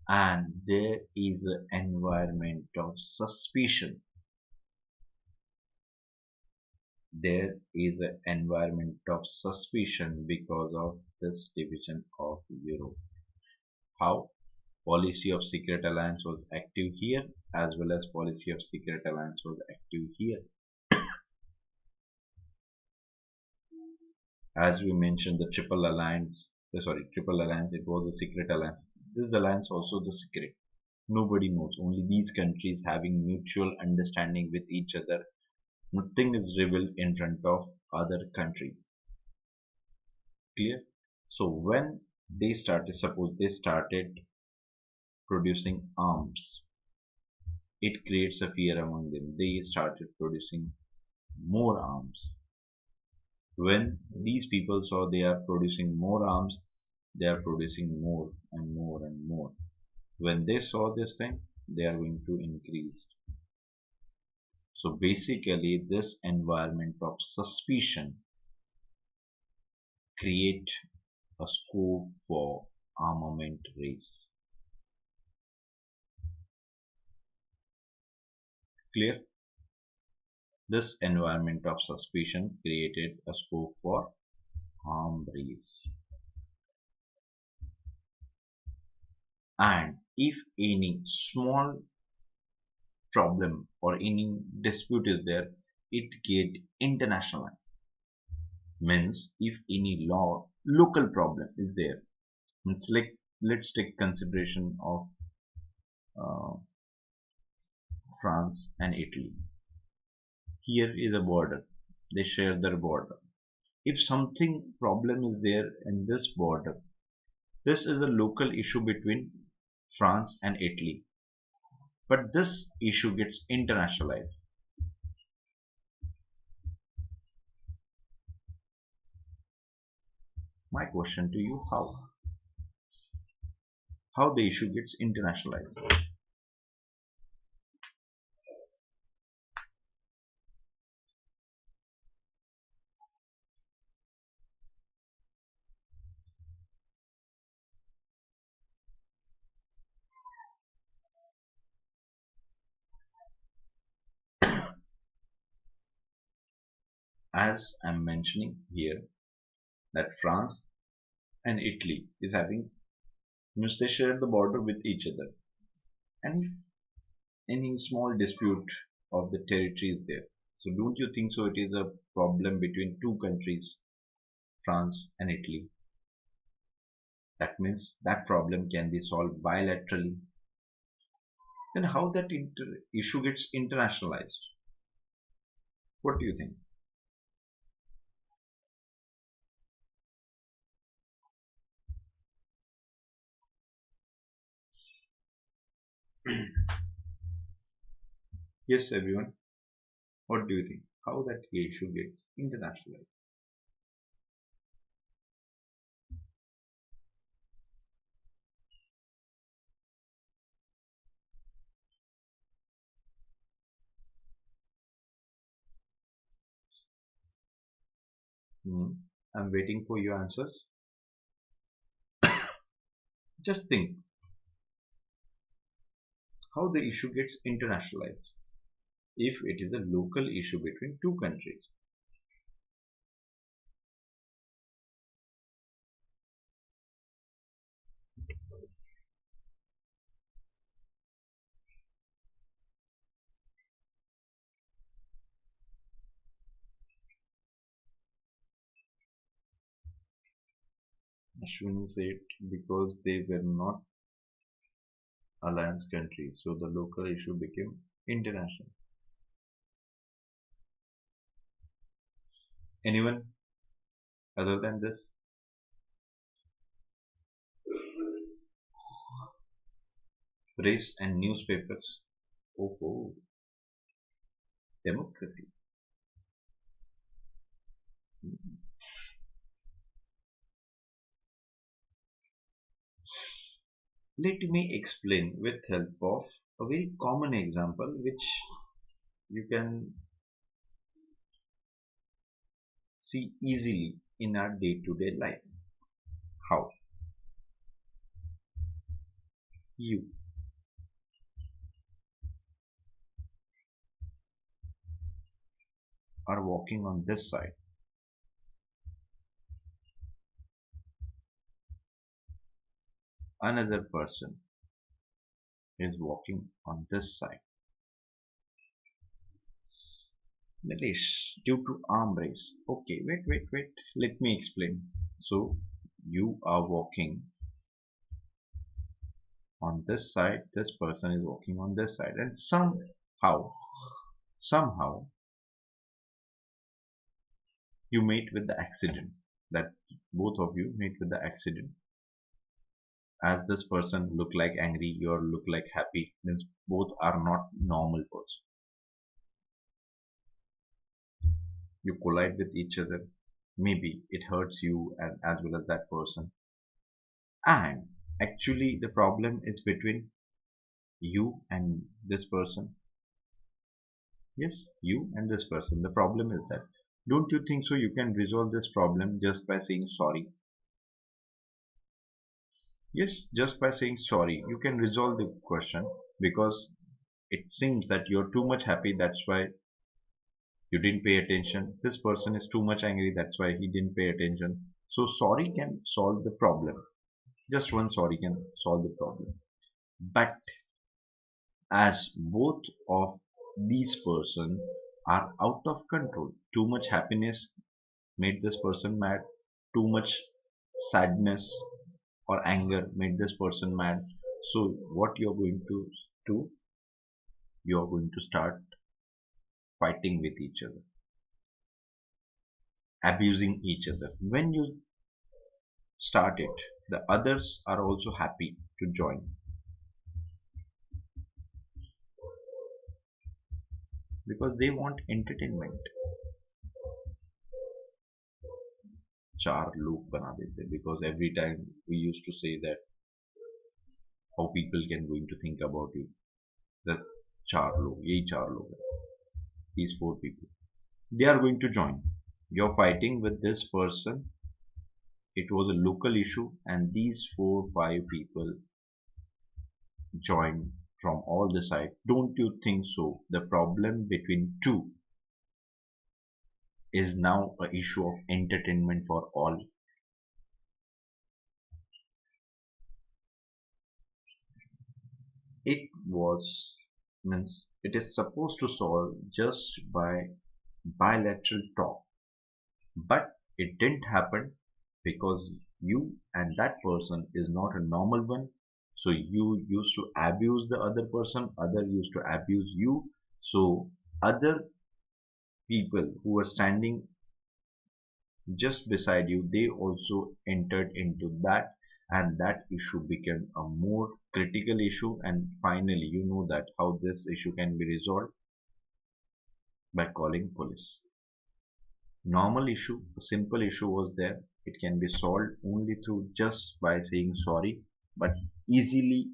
And there is an environment of suspicion. There is an environment of suspicion because of this division of Europe. How? Policy of secret alliance was active here, as well as policy of secret alliance was active here. As we mentioned, the Triple Alliance, it was a secret alliance. This alliance also the secret. Nobody knows. Only these countries having mutual understanding with each other. Nothing is revealed in front of other countries. Clear? So when they started, suppose they started producing arms, it creates a fear among them. They started producing more arms. When these people saw they are producing more arms, they are producing more and more and more. When they saw this thing, they are going to increase. So basically, this environment of suspicion create a scope for armament race. Clear? This environment of suspicion created a scope for arm race. And if any small problem or any dispute is there, it get internationalized. Means if any local problem is there, it's like let's take consideration of uh, France and Italy. Here is a border. They share their border. If something problem is there in this border, this is a local issue between France and Italy. But this issue gets internationalized. My question to you, how? How the issue gets internationalized? As I'm mentioning here that France and Italy is having means they share the border with each other. And if any small dispute of the territory is there, so don't you think so it is a problem between two countries, France and Italy? That means that problem can be solved bilaterally. Then how that issue gets internationalized? What do you think? Yes, everyone. What do you think? How that issue gets internationalized? Hmm. I'm waiting for your answers. Just think how the issue gets internationalized if it is a local issue between two countries. Ashwin said because they were not alliance countries, so the local issue became international. Anyone other than this? Press and newspapers. Oh, oh, democracy. Let me explain with help of a very common example which you can see easily in our day-to-day life. How? You are walking on this side. Another person is walking on this side. Nilesh, due to arm race. Okay, wait. Let me explain. So, you are walking on this side, this person is walking on this side, and somehow you meet with the accident, that both of you meet with the accident. As this person look like angry, you look like happy, means both are not normal person. You collide with each other, maybe it hurts you and as well as that person, and actually the problem is between you and this person. Yes, you and this person. The problem is that, don't you think so you can resolve this problem just by saying sorry? Yes, just by saying sorry you can resolve the question, because it seems that you're too much happy, that's why you didn't pay attention. This person is too much angry, that's why he didn't pay attention. So sorry can solve the problem. Just one sorry can solve the problem. But as both of these person are out of control, too much happiness made this person mad, too much sadness or anger made this person mad. So what you're going to do, you're going to start fighting with each other, abusing each other. When you start it, the others are also happy to join, because they want entertainment. चार लोग बना देते, because every time we used to say that how people can going to think about you, that चार लोग, यही चार लोग हैं, these four people, they are going to join. You're fighting with this person, it was a local issue, and these 4 5 people join from all the side. Don't you think so the problem between two is now a issue of entertainment for all? It was, means it is supposed to solve just by bilateral talk, but it didn't happen, because you and that person is not a normal one. So you used to abuse the other person, other used to abuse you. So other people who were standing just beside you, they also entered into that, and that issue became a more critical issue. And finally, you know that how this issue can be resolved, by calling police. Normal issue, a simple issue was there, it can be solved only through just by saying sorry, but easily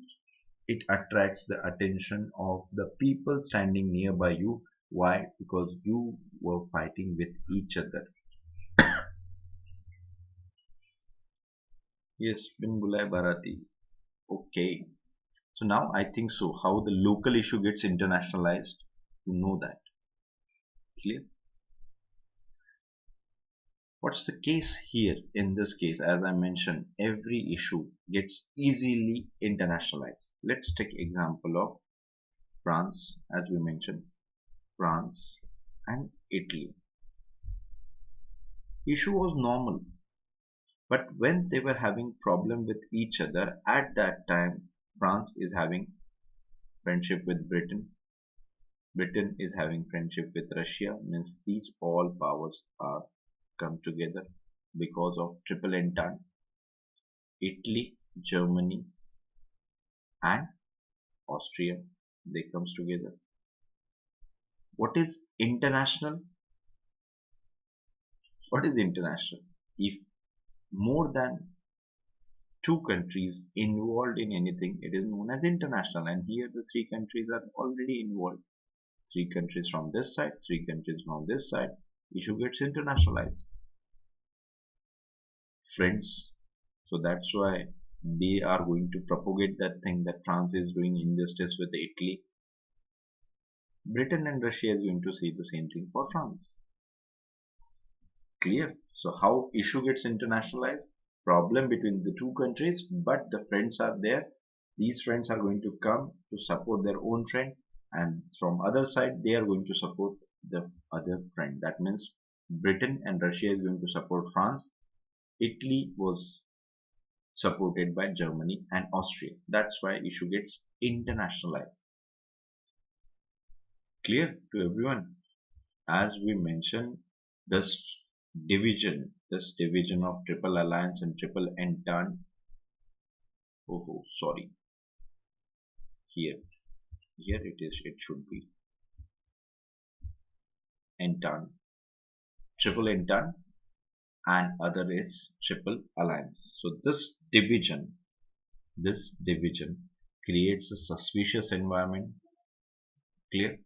it attracts the attention of the people standing nearby you. Why? Because you were fighting with each other. Yes, bin bulaya barati. Okay. So now I think so how the local issue gets internationalized. You know that. Clear? What's the case here? In this case, as I mentioned, every issue gets easily internationalized. Let's take example of France, as we mentioned, France and Italy. Issue was normal, but when they were having problem with each other, at that time, France is having friendship with Britain. Britain is having friendship with Russia, means these all powers are come together because of triple entente. Italy, Germany and Austria, they comes together. What is international? What is international? If more than two countries involved in anything, it is known as international. And here the three countries are already involved. Three countries from this side, three countries from this side. Issue gets internationalized. Friends. So that's why they are going to propagate that thing that France is doing injustice with Italy. Britain and Russia is going to say the same thing for France. Clear? So how issue gets internationalized? Problem between the two countries, but the friends are there. These friends are going to come to support their own friend, and from other side they are going to support the other friend. That means Britain and Russia is going to support France. Italy was supported by Germany and Austria. That's why issue gets internationalized. Clear to everyone? As we mentioned, this division of Triple Alliance and Triple Entente. Oh, sorry. Here it is. It should be Entente, Triple Entente, and other is Triple Alliance. So this division creates a suspicious environment. Clear?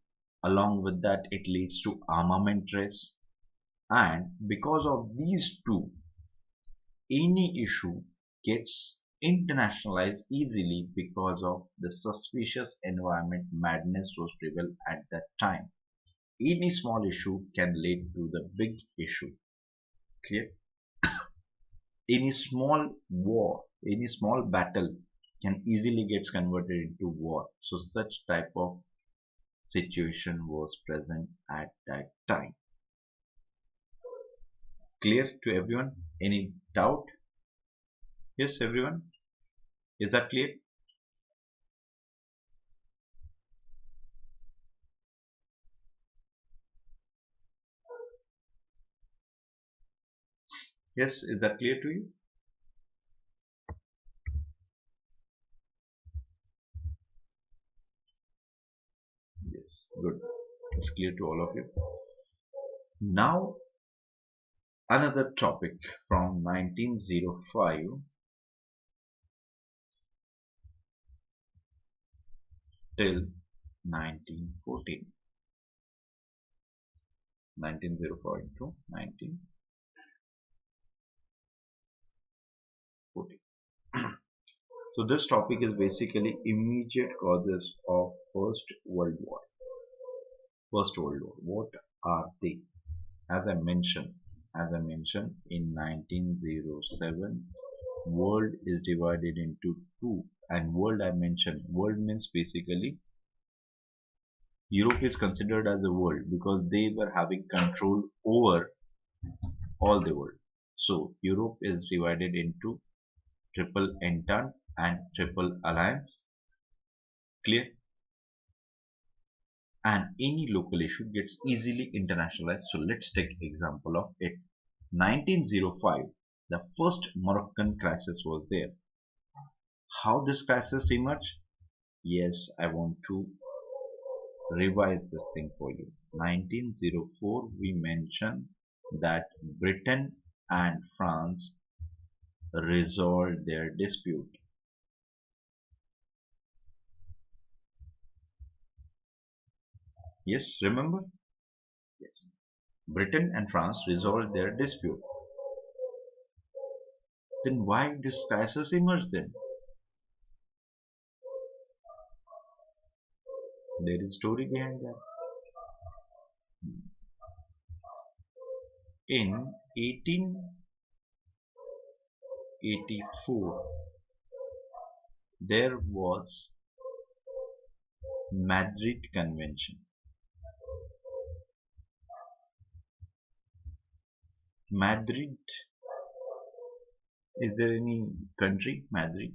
Along with that, it leads to armament race, and because of these two, any issue gets internationalized easily because of the suspicious environment madness was prevalent at that time. Any small issue can lead to the big issue. Clear? Any small war, any small battle can easily gets converted into war. So such type of situation was present at that time. Clear to everyone? Any doubt? Yes, everyone? Is that clear? Yes, is that clear to you? Yes, good. It's clear to all of you. Now, another topic from 1905 till 1914. 1905 to 1914. So this topic is basically immediate causes of First World War. First World War. What are they? As I mentioned in 1907, world is divided into two. And world means basically Europe is considered as a world because they were having control over all the world. So Europe is divided into Triple Entente and Triple Alliance. Clear? And any local issue gets easily internationalized. So let's take example of it. 1905, the first Moroccan crisis was there. How this crisis emerged? Yes, I want to revise this thing for you. 1904, we mentioned that Britain and France resolved their dispute. Yes, remember? Yes. Britain and France resolved their dispute. Then why this crisis emerged then? There is a story behind that. In 1884, there was Madrid Convention. Madrid, is there any country? Madrid.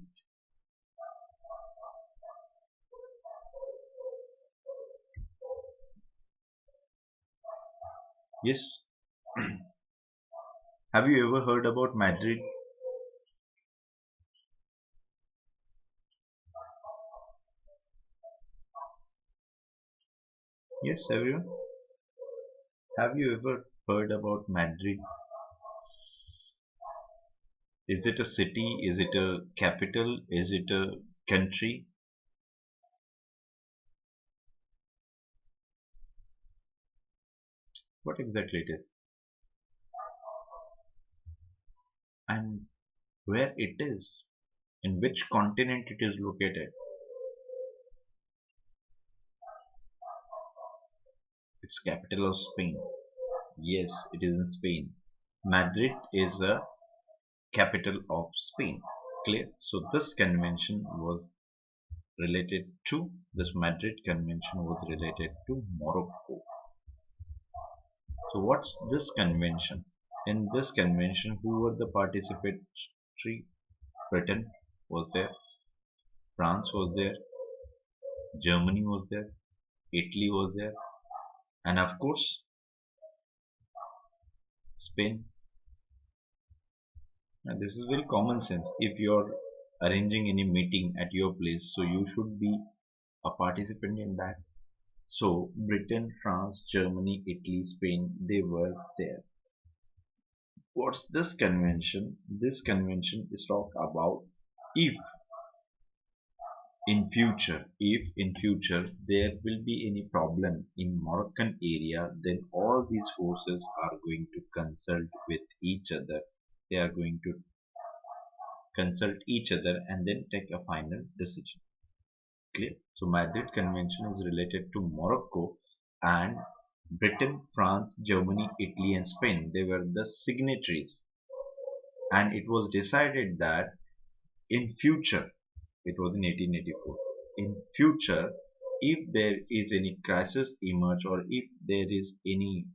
Yes. Have you ever heard about Madrid? Yes, everyone. Have you ever heard about Madrid? Is it a city? Is it a capital? Is it a country? What exactly it is? And where it is? In which continent it is located? It's capital of Spain. Yes, it is in Spain. Madrid is a capital of Spain. Clear? So this convention was related to this Madrid convention was related to Morocco. So what's this convention? In this convention, who were the participatory? Britain was there, France was there, Germany was there, Italy was there, and of course Spain. And this is very common sense. If you're arranging any meeting at your place, so you should be a participant in that. So Britain, France, Germany, Italy, Spain, they were there. What's this convention? This convention is talk about if if in future there will be any problem in Moroccan area, then all these forces are going to consult with each other. They are going to consult each other and then take a final decision. Clear? So Madrid Convention is related to Morocco, and Britain, France, Germany, Italy and Spain, they were the signatories, and it was decided that in future, it was in 1884, in future, if there is any crisis emerge or if there is any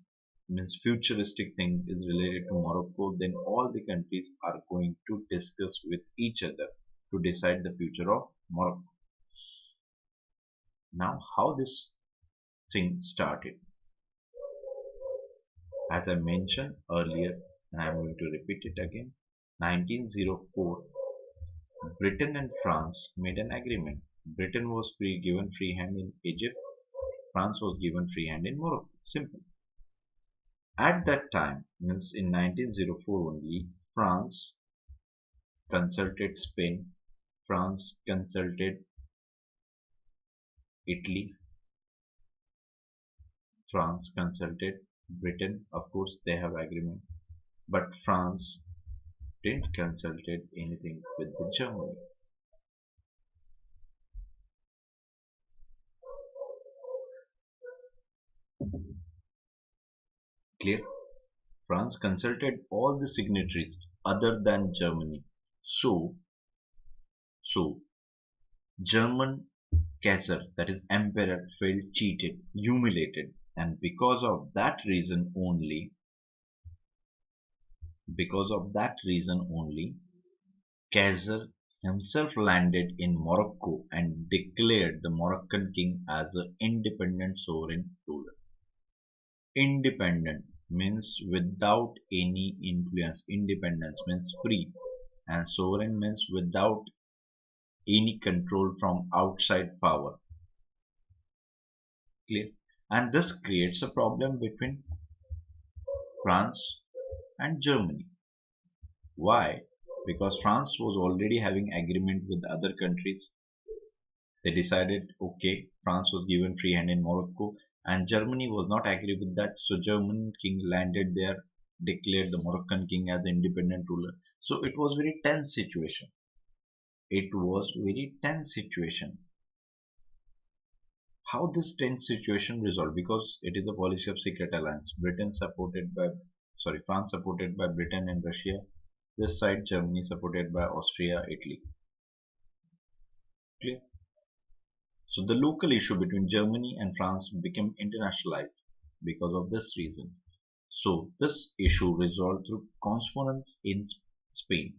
means futuristic thing is related to Morocco, then all the countries are going to discuss with each other to decide the future of Morocco. Now, how this thing started? As I mentioned earlier, and I am going to repeat it again, 1904, Britain and France made an agreement. Britain was given free hand in Egypt, France was given free hand in Morocco. Simple. At that time, means in 1904 only, France consulted Spain, France consulted Italy, France consulted Britain. Of course, they have agreement, but France didn't consulted anything with the Germany. Clear? France consulted all the signatories other than Germany. So German Kaiser, that is emperor, felt cheated, humiliated, and because of that reason only, Kaiser himself landed in Morocco and declared the Moroccan king as an independent sovereign ruler. Independent means without any influence. Independence means free, and sovereign means without any control from outside power. Clear? And this creates a problem between France and Germany. Why? Because France was already having agreement with other countries. They decided, okay, France was given free hand in Morocco, and Germany was not agree with that. So German king landed there, declared the Moroccan king as the independent ruler. So it was very tense situation. It was very tense situation. How this tense situation resolved? Because it is a policy of secret alliance. France supported by Britain and Russia. This side Germany supported by Austria, Italy. Clear? So the local issue between Germany and France became internationalized because of this reason. So this issue resolved through conference in Spain.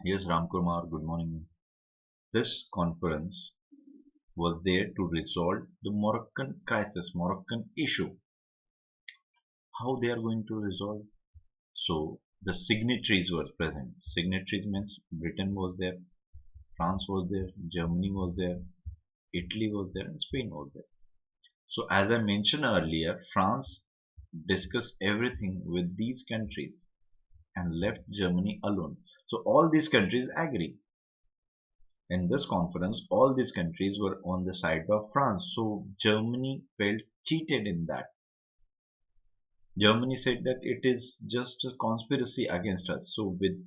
Yes, Ramkumar, good morning. This conference was there to resolve the Moroccan crisis, Moroccan issue. How they are going to resolve? So the signatories were present. Signatories means Britain was there, France was there, Germany was there, Italy was there, and Spain was there. So as I mentioned earlier, France discussed everything with these countries and left Germany alone. So all these countries agree. In this conference, all these countries were on the side of France. So Germany felt cheated in that. Germany said that it is just a conspiracy against us. So with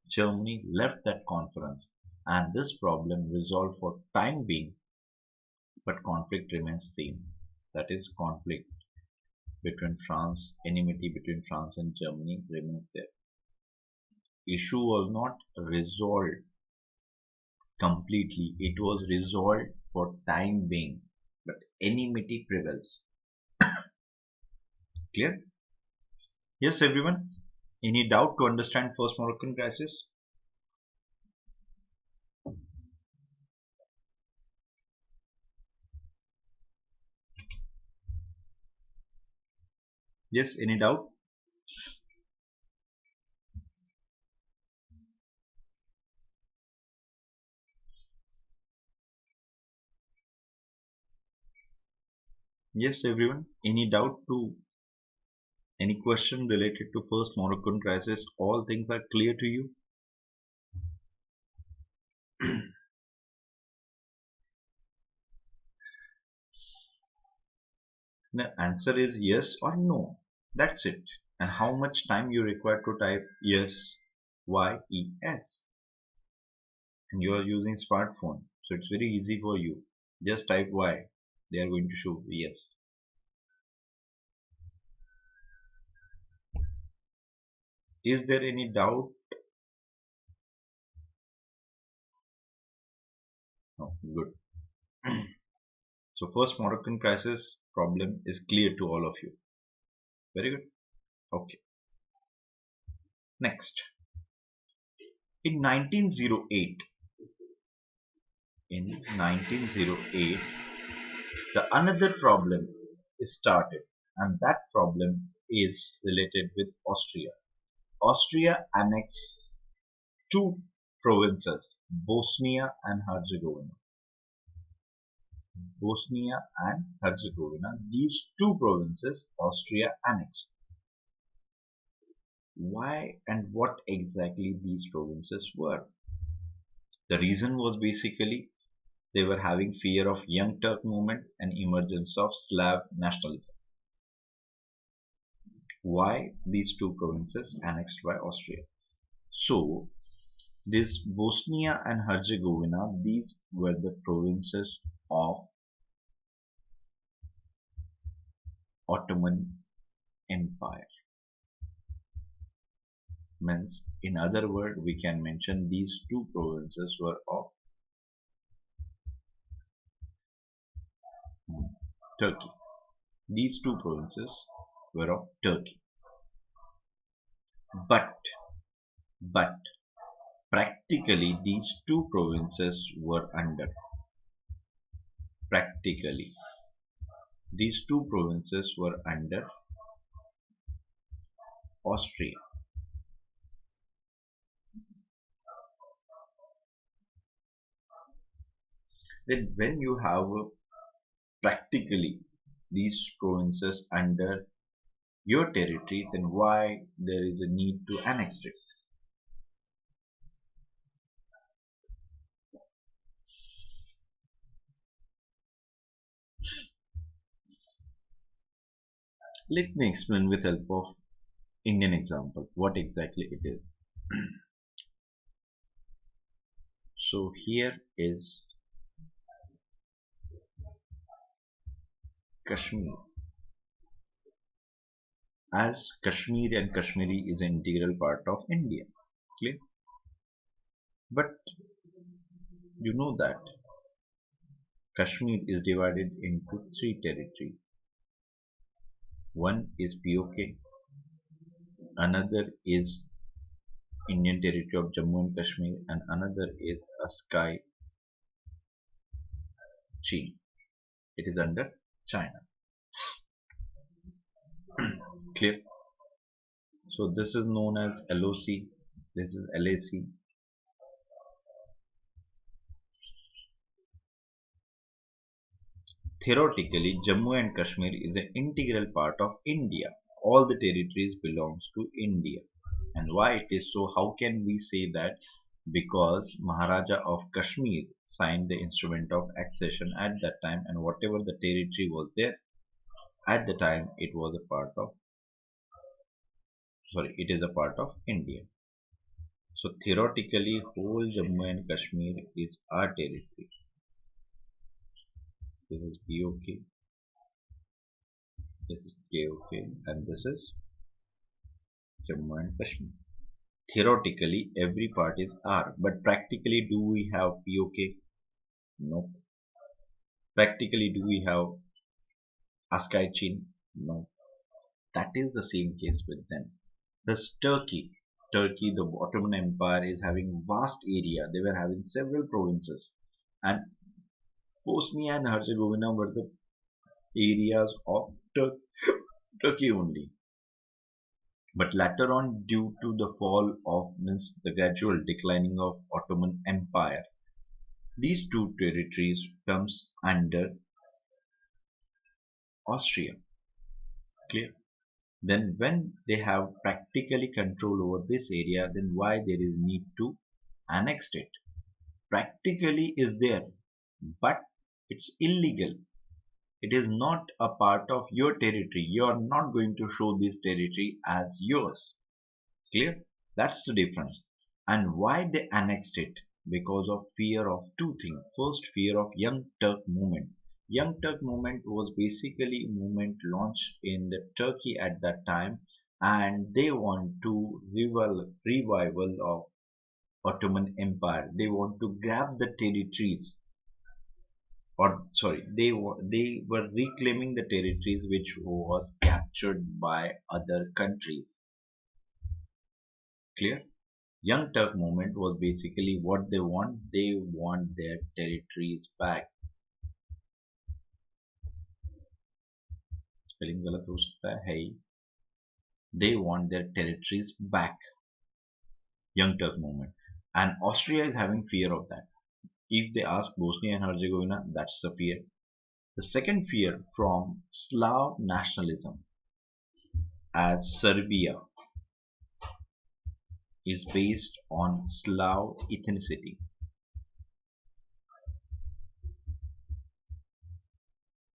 Germany left that conference, and this problem resolved for time being, but conflict remains same. That is conflict between France, enmity between France and Germany remains there. Issue was not resolved completely. It was resolved for time being, but enmity prevails. Clear? Yes, everyone. Any doubt to understand first Moroccan crisis? Yes, any doubt? Yes, everyone. Any doubt to any question related to first Moroccan crisis? All things are clear to you? The answer is yes or no. That's it. And how much time you require to type yes, Y, E, S? And you are using smartphone, so it's very easy for you. Just type Y. They are going to show yes. Is there any doubt? No, good. So first Moroccan crisis problem is clear to all of you. Very good. Okay. Next. In 1908, in 1908, the another problem is started, and that problem is related with Austria. Austria annexed two provinces, Bosnia and Herzegovina. Bosnia and Herzegovina, these two provinces Austria annexed. Why and what exactly these provinces were? The reason was basically they were having fear of Young Turk movement and emergence of Slav nationalism. Why these two provinces annexed by Austria? So this Bosnia and Herzegovina, these were the provinces of Ottoman Empire. Means, in other words, we can mention these two provinces were of Turkey. These two provinces were of Turkey. But, but practically these two provinces were under. Practically, these two provinces were under Austria. Then when you have practically these provinces under your territory, then why there is a need to annex it? Let me explain with help of Indian example what exactly it is. So here is Kashmir. As Kashmir and Kashmiri is an integral part of India. Clear? But you know that Kashmir is divided into three territories. One is POK, another is Indian territory of Jammu and Kashmir, and another is a sky chain. It is under China. Clear? So this is known as LOC, this is LAC. Theoretically, Jammu and Kashmir is an integral part of India. All the territories belongs to India. And why it is so? How can we say that? Because Maharaja of Kashmir signed the instrument of accession at that time, and whatever the territory was there at the time, it was a part of, sorry, it is a part of India. So theoretically, whole Jammu and Kashmir is our territory. This is BOK, this is KOK, and this is Jammu and Kashmir. Theoretically, every part is R, but practically, do we have POK? No. Practically, do we have Askai Chin? No. That is the same case with them. Thus Turkey, the Ottoman Empire is having vast area. They were having several provinces, and Bosnia and Herzegovina were the areas of Turkey only. But later on, due to the fall of means the gradual declining of Ottoman Empire, these two territories comes under Austria. Clear? Then when they have practically control over this area, then why there is need to annex it? Practically is there, but it's illegal. It is not a part of your territory. You are not going to show this territory as yours. Clear? That's the difference. And why they annexed it? Because of fear of two things. First, fear of Young Turk movement. Young Turk movement was basically a movement launched in the Turkey at that time, and they want to revival of Ottoman Empire. They want to grab the territories, or sorry, they were reclaiming the territories which was captured by other countries. Clear? Young Turk movement was basically what they want. They want their territories back. Spelling गलत हो सकता है ही. They want their territories back. Young Turk movement, and Austria is having fear of that. If they ask Bosnia and Herzegovina, that's the fear. The second fear from Slav nationalism, as Serbia is based on Slav ethnicity.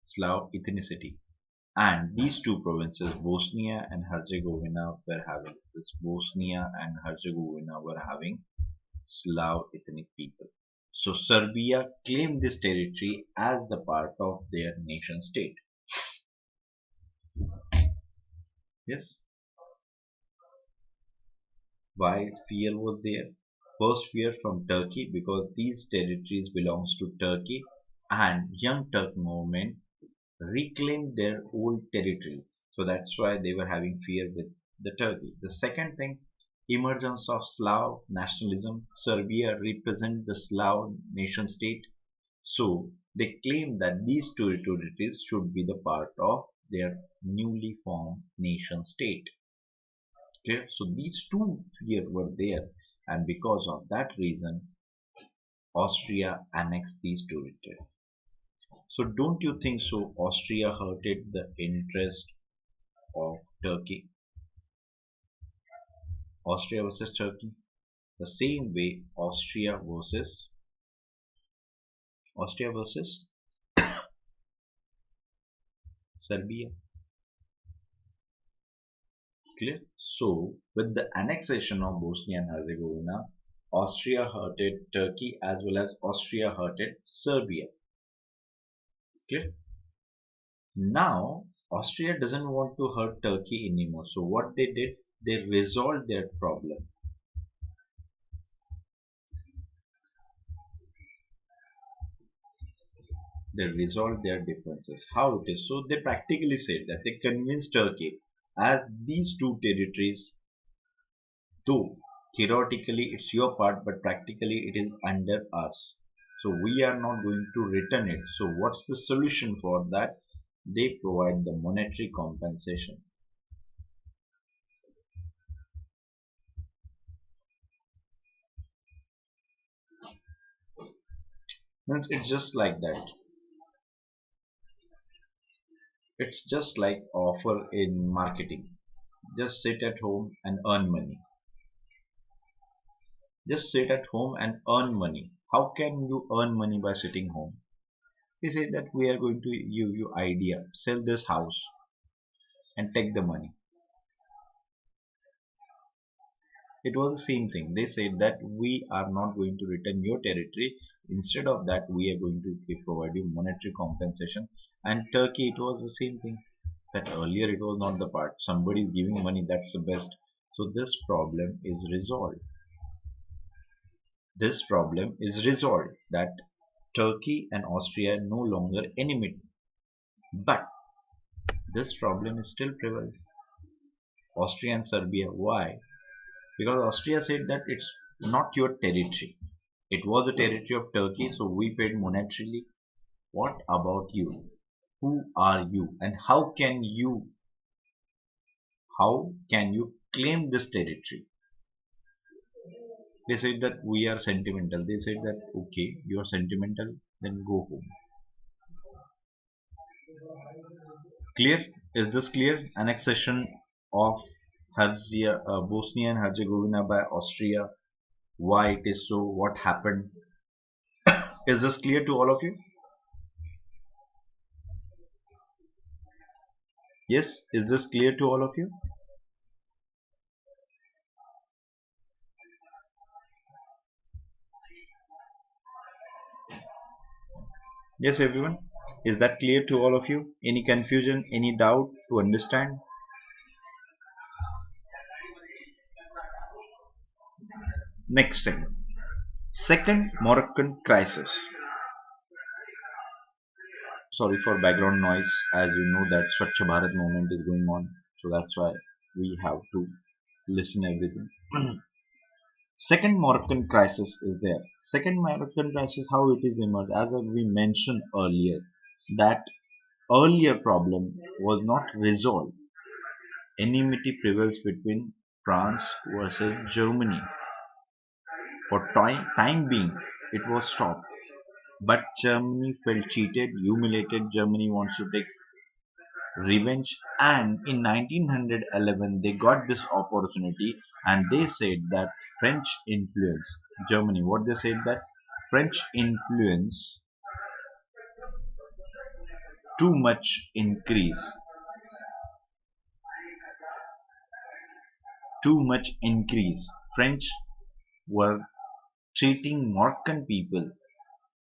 Slav ethnicity. And these two provinces, Bosnia and Herzegovina, were having this. Bosnia and Herzegovina were having Slav ethnic people. So Serbia claimed this territory as the part of their nation state. Yes. Why fear was there? First fear from Turkey, because these territories belongs to Turkey, and Young Turk movement reclaimed their old territories. So that's why they were having fear with the Turkey. The second thing, emergence of Slav nationalism. Serbia represent the Slav nation state. So they claim that these two territories should be the part of their newly formed nation state. Okay, so these two fears were there, and because of that reason, Austria annexed these two territories. So don't you think so? Austria hurted the interest of Turkey. Austria versus Turkey. The same way Austria versus Serbia. Clear? So with the annexation of Bosnia and Herzegovina, Austria hurted Turkey as well as Austria hurted Serbia. Clear? Now Austria doesn't want to hurt Turkey anymore. So what they did, they resolved their problem. They resolved their differences. How it is? So they practically said that they convinced Turkey, as these two territories, though theoretically it's your part, but practically it is under us. So we are not going to return it. So what's the solution for that? They provide the monetary compensation. Means it's just like that. It's just like offer in marketing. Just sit at home and earn money. Just sit at home and earn money. How can you earn money by sitting home? They say that we are going to give you idea, sell this house and take the money. It was the same thing. They said that we are not going to return your territory. Instead of that, we are going to provide you monetary compensation. And Turkey, it was the same thing. That earlier it was not the part. Somebody is giving money, that's the best. So this problem is resolved. This problem is resolved, that Turkey and Austria are no longer enemy. But this problem is still prevalent. Austria and Serbia. Why? Because Austria said that it's not your territory. It was a territory of Turkey, so we paid monetarily. What about you? Who are you? And how can you claim this territory? They said that we are sentimental. They said that okay, you are sentimental, then go home. Clear? Is this clear? Annexation of Bosnia and Herzegovina by Austria. Why it is so? What happened? Is this clear to all of you? Yes? Is this clear to all of you? Yes, everyone? Is that clear to all of you? Any confusion, any doubt to understand? Next thing. Second Moroccan crisis. Sorry for background noise, as you know that Swachh Bharat movement is going on, so that's why we have to listen everything. Second Moroccan crisis is there. Second Moroccan crisis, how it is emerged, as we mentioned earlier, that earlier problem was not resolved. Enmity prevails between France versus Germany. For time being, it was stopped. But Germany felt cheated, humiliated. Germany wants to take revenge, and in 1911 they got this opportunity, and they said that French influence, Germany, what they said that French influence too much increase, too much increase. French were treating Moroccan people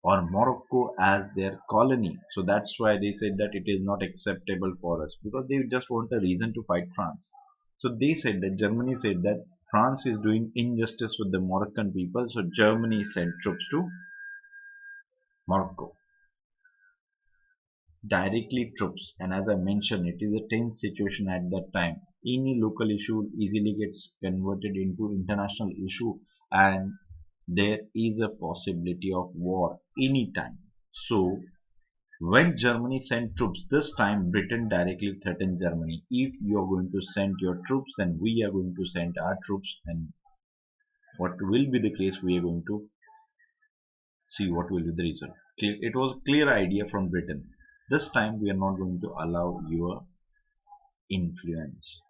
or Morocco as their colony. So that's why they said that it is not acceptable for us, because they just want a reason to fight France. So they said that Germany said that France is doing injustice with the Moroccan people, so Germany sent troops to Morocco. Directly troops, and as I mentioned, it is a tense situation at that time. Any local issue easily gets converted into international issue, and there is a possibility of war anytime. So when Germany sent troops, this time Britain directly threatened Germany. If you are going to send your troops, then we are going to send our troops, and what will be the case, we are going to see what will be the result. It was a clear idea from Britain. This time we are not going to allow your influence.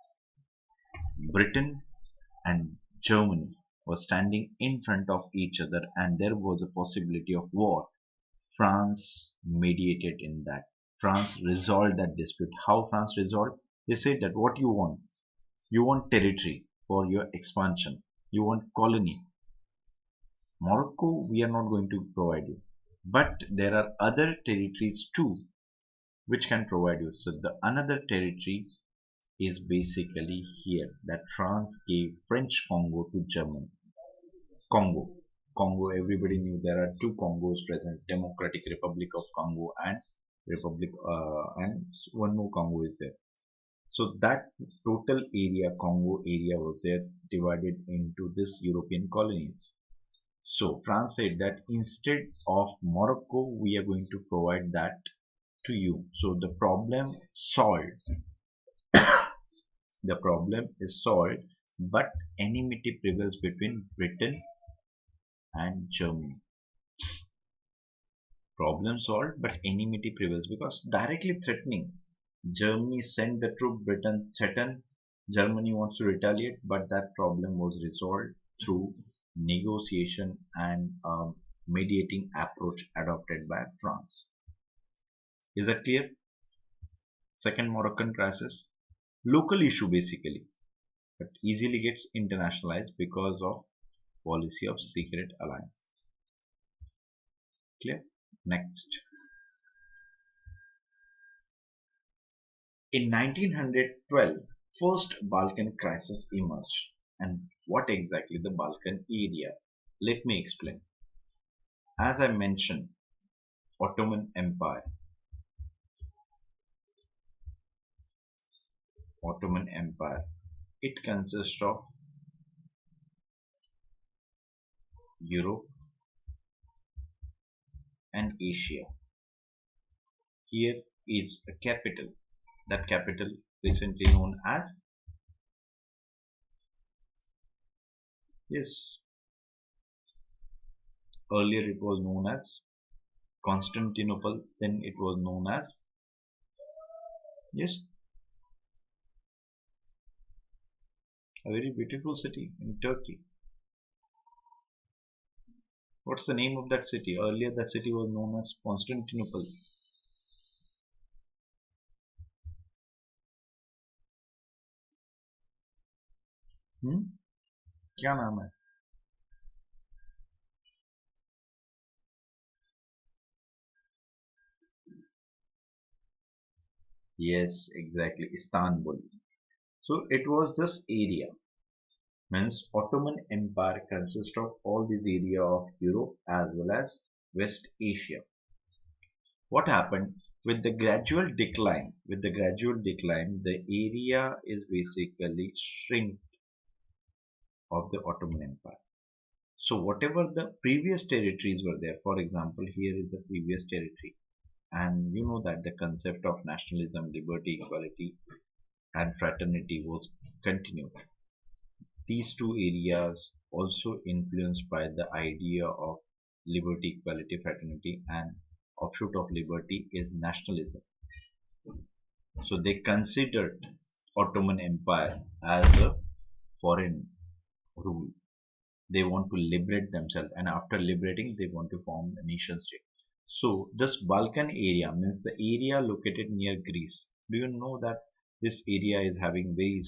Britain and Germany were standing in front of each other, and there was a possibility of war. France mediated in that. France resolved that dispute. How France resolved? They said that what you want? You want territory for your expansion. You want colony. Morocco, we are not going to provide you. But there are other territories too which can provide you. So the another territory is basically here, that France gave French Congo to Germany. Congo. Congo, everybody knew there are two Congos present, Democratic Republic of Congo and Republic and one more Congo is there. So that total area, Congo area, was there, divided into this European colonies. So France said that instead of Morocco, we are going to provide that to you. So the problem solved. The problem is solved, but enmity prevails between Britain and Germany. Problem solved, but enmity prevails because directly threatening. Germany sent the troop, Britain threatened. Germany wants to retaliate, but that problem was resolved through negotiation and mediating approach adopted by France. Is that clear? Second Moroccan crisis, local issue basically, but easily gets internationalized because of policy of secret alliance. Clear? Next. In 1912, first Balkan crisis emerged. And what exactly the Balkan area? Let me explain. As I mentioned, Ottoman Empire. Ottoman Empire. It consists of Europe and Asia. Here is a capital. That capital recently known as, yes, earlier it was known as Constantinople, then it was known as, yes, a very beautiful city in Turkey. What's the name of that city? Earlier that city was known as Constantinople. Hmm? क्या नाम है? Yes, exactly, Istanbul. So it was this area. Means Ottoman Empire consists of all this area of Europe as well as West Asia. What happened with the gradual decline? With the gradual decline, the area is basically shrink of the Ottoman Empire. So whatever the previous territories were there, for example, here is the previous territory, and you know that the concept of nationalism, liberty, equality, and fraternity was continued. These two areas also influenced by the idea of liberty, equality, fraternity, and offshoot of liberty is nationalism. So they considered Ottoman Empire as a foreign rule. They want to liberate themselves, and after liberating they want to form a nation state. So this Balkan area means the area located near Greece. Do you know that this area is having very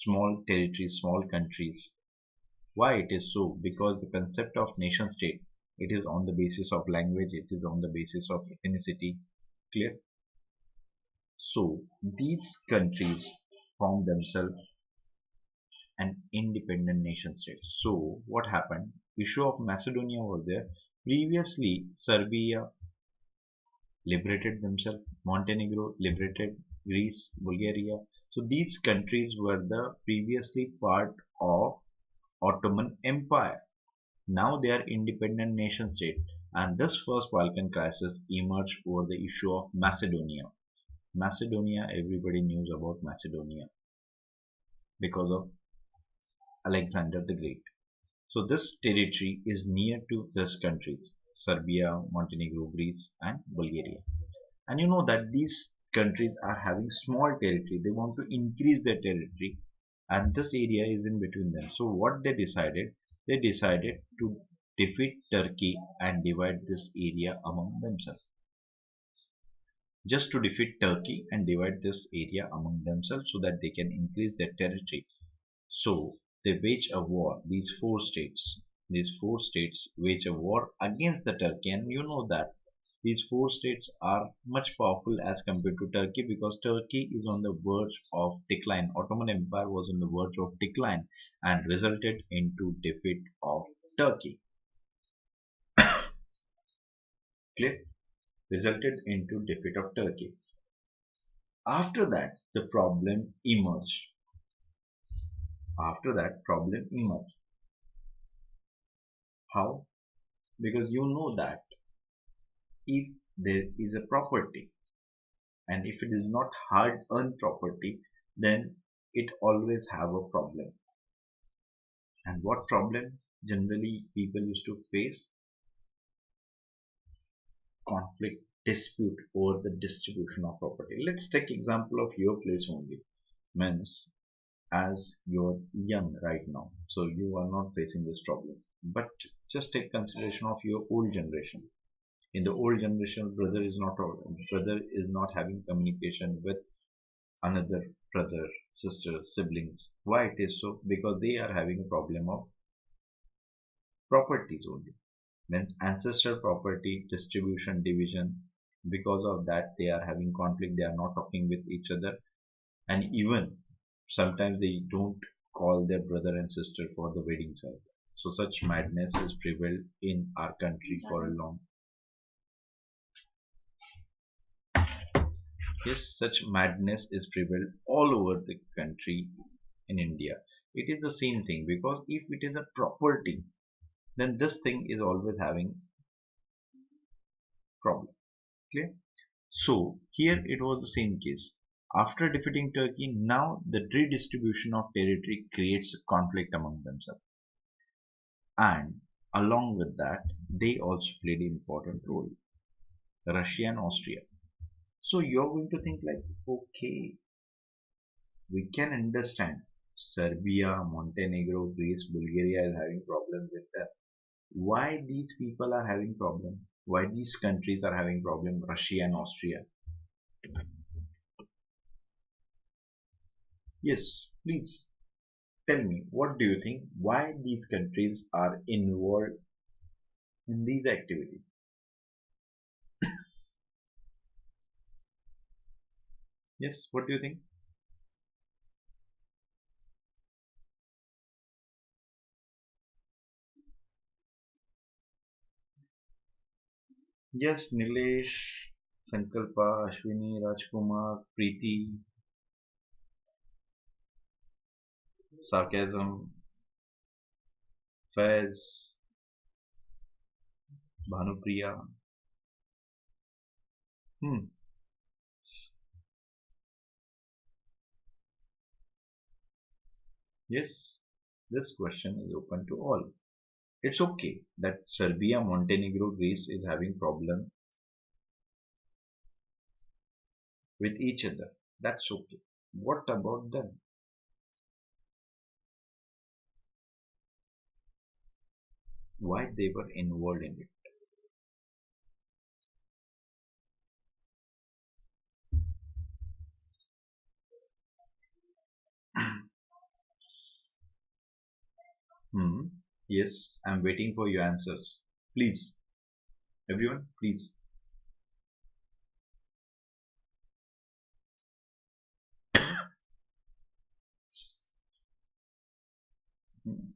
small territories, small countries? Why it is so? Because the concept of nation state, it is on the basis of language, it is on the basis of ethnicity. Clear? So these countries form themselves an independent nation state. So what happened? Issue of Macedonia was there. Previously, Serbia liberated themselves. Montenegro liberated Greece, Bulgaria. So these countries were the previously part of Ottoman Empire. Now they are independent nation state. And this first Balkan crisis emerged over the issue of Macedonia. Macedonia, everybody knows about Macedonia because of Alexander the Great. So this territory is near to these countries, Serbia, Montenegro, Greece, and Bulgaria. And you know that these countries are having small territory. They want to increase their territory, and this area is in between them. So what they decided? They decided to defeat Turkey and divide this area among themselves. Just to defeat Turkey and divide this area among themselves so that they can increase their territory. So they wage a war. These four states wage a war against the Turkey, and you know that these four states are much powerful as compared to Turkey because Turkey is on the verge of decline. Ottoman Empire was on the verge of decline and resulted into defeat of Turkey. Clear? Resulted into defeat of Turkey. After that, the problem emerged. After that, problem emerged. How? Because you know that if there is a property and if it is not hard earned property, then it always have a problem. And what problem generally people used to face? Conflict, dispute over the distribution of property. Let's take example of your place only. Means as you're young right now, so you are not facing this problem. But just take consideration of your old generation. In the old generation, brother is not having communication with another brother, sister, siblings. Why it is so? Because they are having a problem of properties only. Then ancestral property, distribution, division. Because of that, they are having conflict. They are not talking with each other, and even sometimes they don't call their brother and sister for the wedding ceremony. So such madness has prevailed in our country for a long. Yes, such madness is prevailed all over the country in India, it is the same thing, because if it is a property, then this thing is always having problem. Clear? So here it was the same case. After defeating Turkey, now the redistribution of territory creates a conflict among themselves. And along with that, they also played an important role, Russia and Austria. So you're going to think like, okay, we can understand Serbia, Montenegro, Greece, Bulgaria is having problems with that. Why these people are having problem? Why these countries are having problem? Russia and Austria. Yes, please tell me, what do you think? Why these countries are involved in these activities? Yes, what do you think? Yes, Nilesh, Sankalpa, Ashwini, Rajkumar, Preeti, Sarcasm, Faiz, Bhanupriya. Hmm. Yes, this question is open to all. It's okay that Serbia, Montenegro, Greece is having problem with each other. That's okay. What about them? Why they were involved in it? Hmm. Yes, I'm waiting for your answers. Please, everyone, please. Hmm.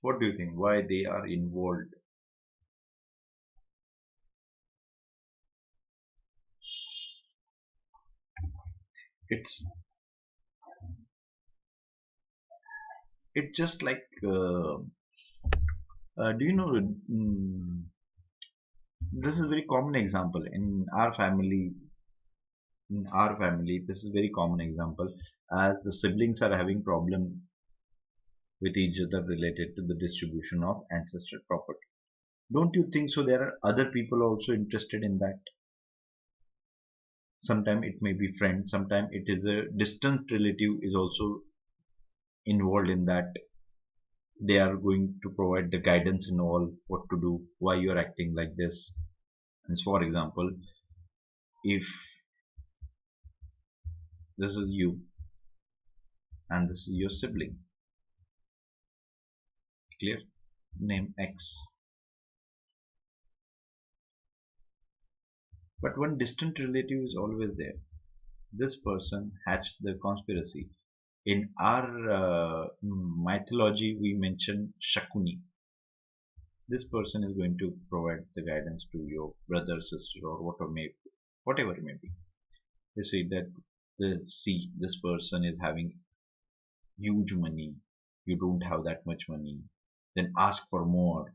What do you think? Why they are involved? It's it's just like do you know? This is a very common example in our family. In our family, this is a very common example, as the siblings are having problem with each other related to the distribution of ancestral property. Don't you think so? There are other people also interested in that. Sometimes it may be friend, sometimes it is a distant relative is also involved in that. They are going to provide the guidance and all, what to do, why you are acting like this. And for example, if this is you and this is your sibling, clear, name X, but one distant relative is always there. This person hatched the conspiracy. In our mythology, we mention Shakuni. This person is going to provide the guidance to your brother, sister, or whatever it may be. They say that see, this person is having huge money. You don't have that much money. Then ask for more.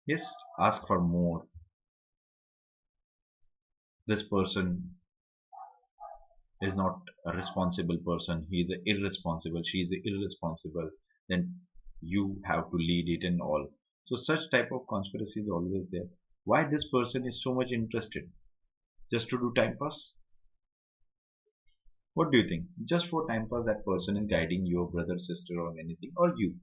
Yes, ask for more. This person is not a responsible person. He is irresponsible. She is irresponsible. Then you have to lead it and all. So such type of conspiracy is always there. Why this person is so much interested? Just to do time pass? What do you think? Just for time pass, that person is guiding your brother, sister, or anything, or you.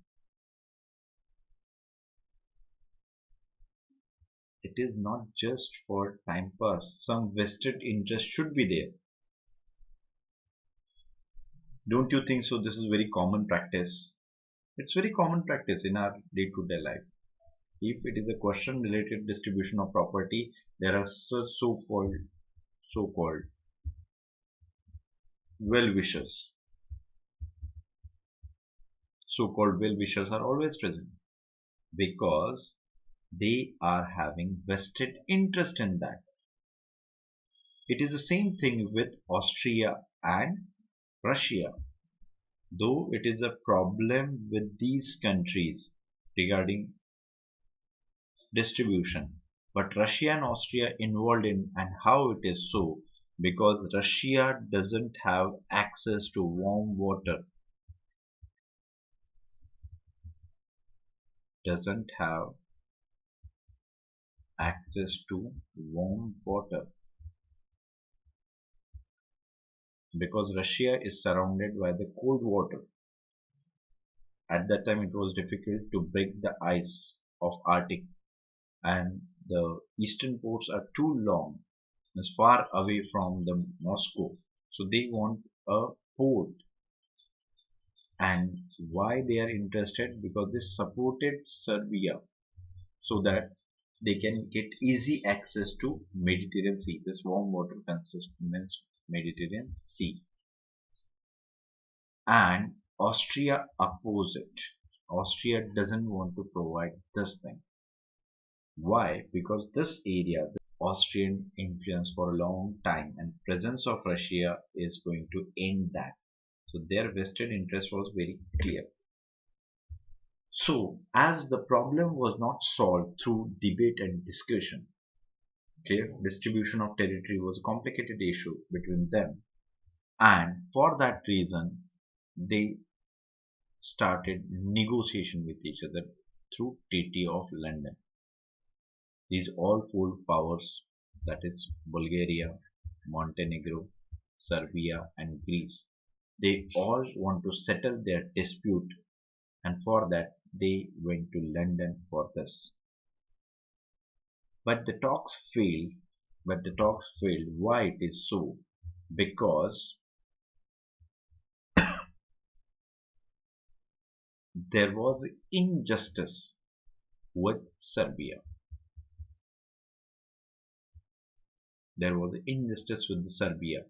It is not just for time pass. Some vested interest should be there. Don't you think so? This is very common practice. It's very common practice in our day-to-day life. If it is a question related distribution of property, there are so-called well-wishers. So-called well-wishers are always present. because they are having vested interest in that. It is the same thing with Austria and Russia. Though it is a problem with these countries regarding distribution, but Russia and Austria involved in, and how it is so, because Russia doesn't have access to warm water, doesn't have access to warm water, because Russia is surrounded by the cold water. At that time it was difficult to break the ice of Arctic, and the eastern ports are too long, is far away from the Moscow, so they want a port. And why they are interested? Because they supported Serbia so that they can get easy access to Mediterranean Sea. This warm water consists means Mediterranean Sea. And Austria oppose it. Austria doesn't want to provide this thing. Why? Because this area, the Austrian influence for a long time, and presence of Russia is going to end that. So their vested interest was very clear. So as the problem was not solved through debate and discussion, clear distribution of territory was a complicated issue between them, and for that reason they started negotiation with each other through Treaty of London. These all four powers, that is Bulgaria, Montenegro, Serbia and Greece, they all want to settle their dispute, and for that they went to London for this. But the talks failed. But the talks failed. Why it is so? Because there was injustice with Serbia. There was injustice with Serbia.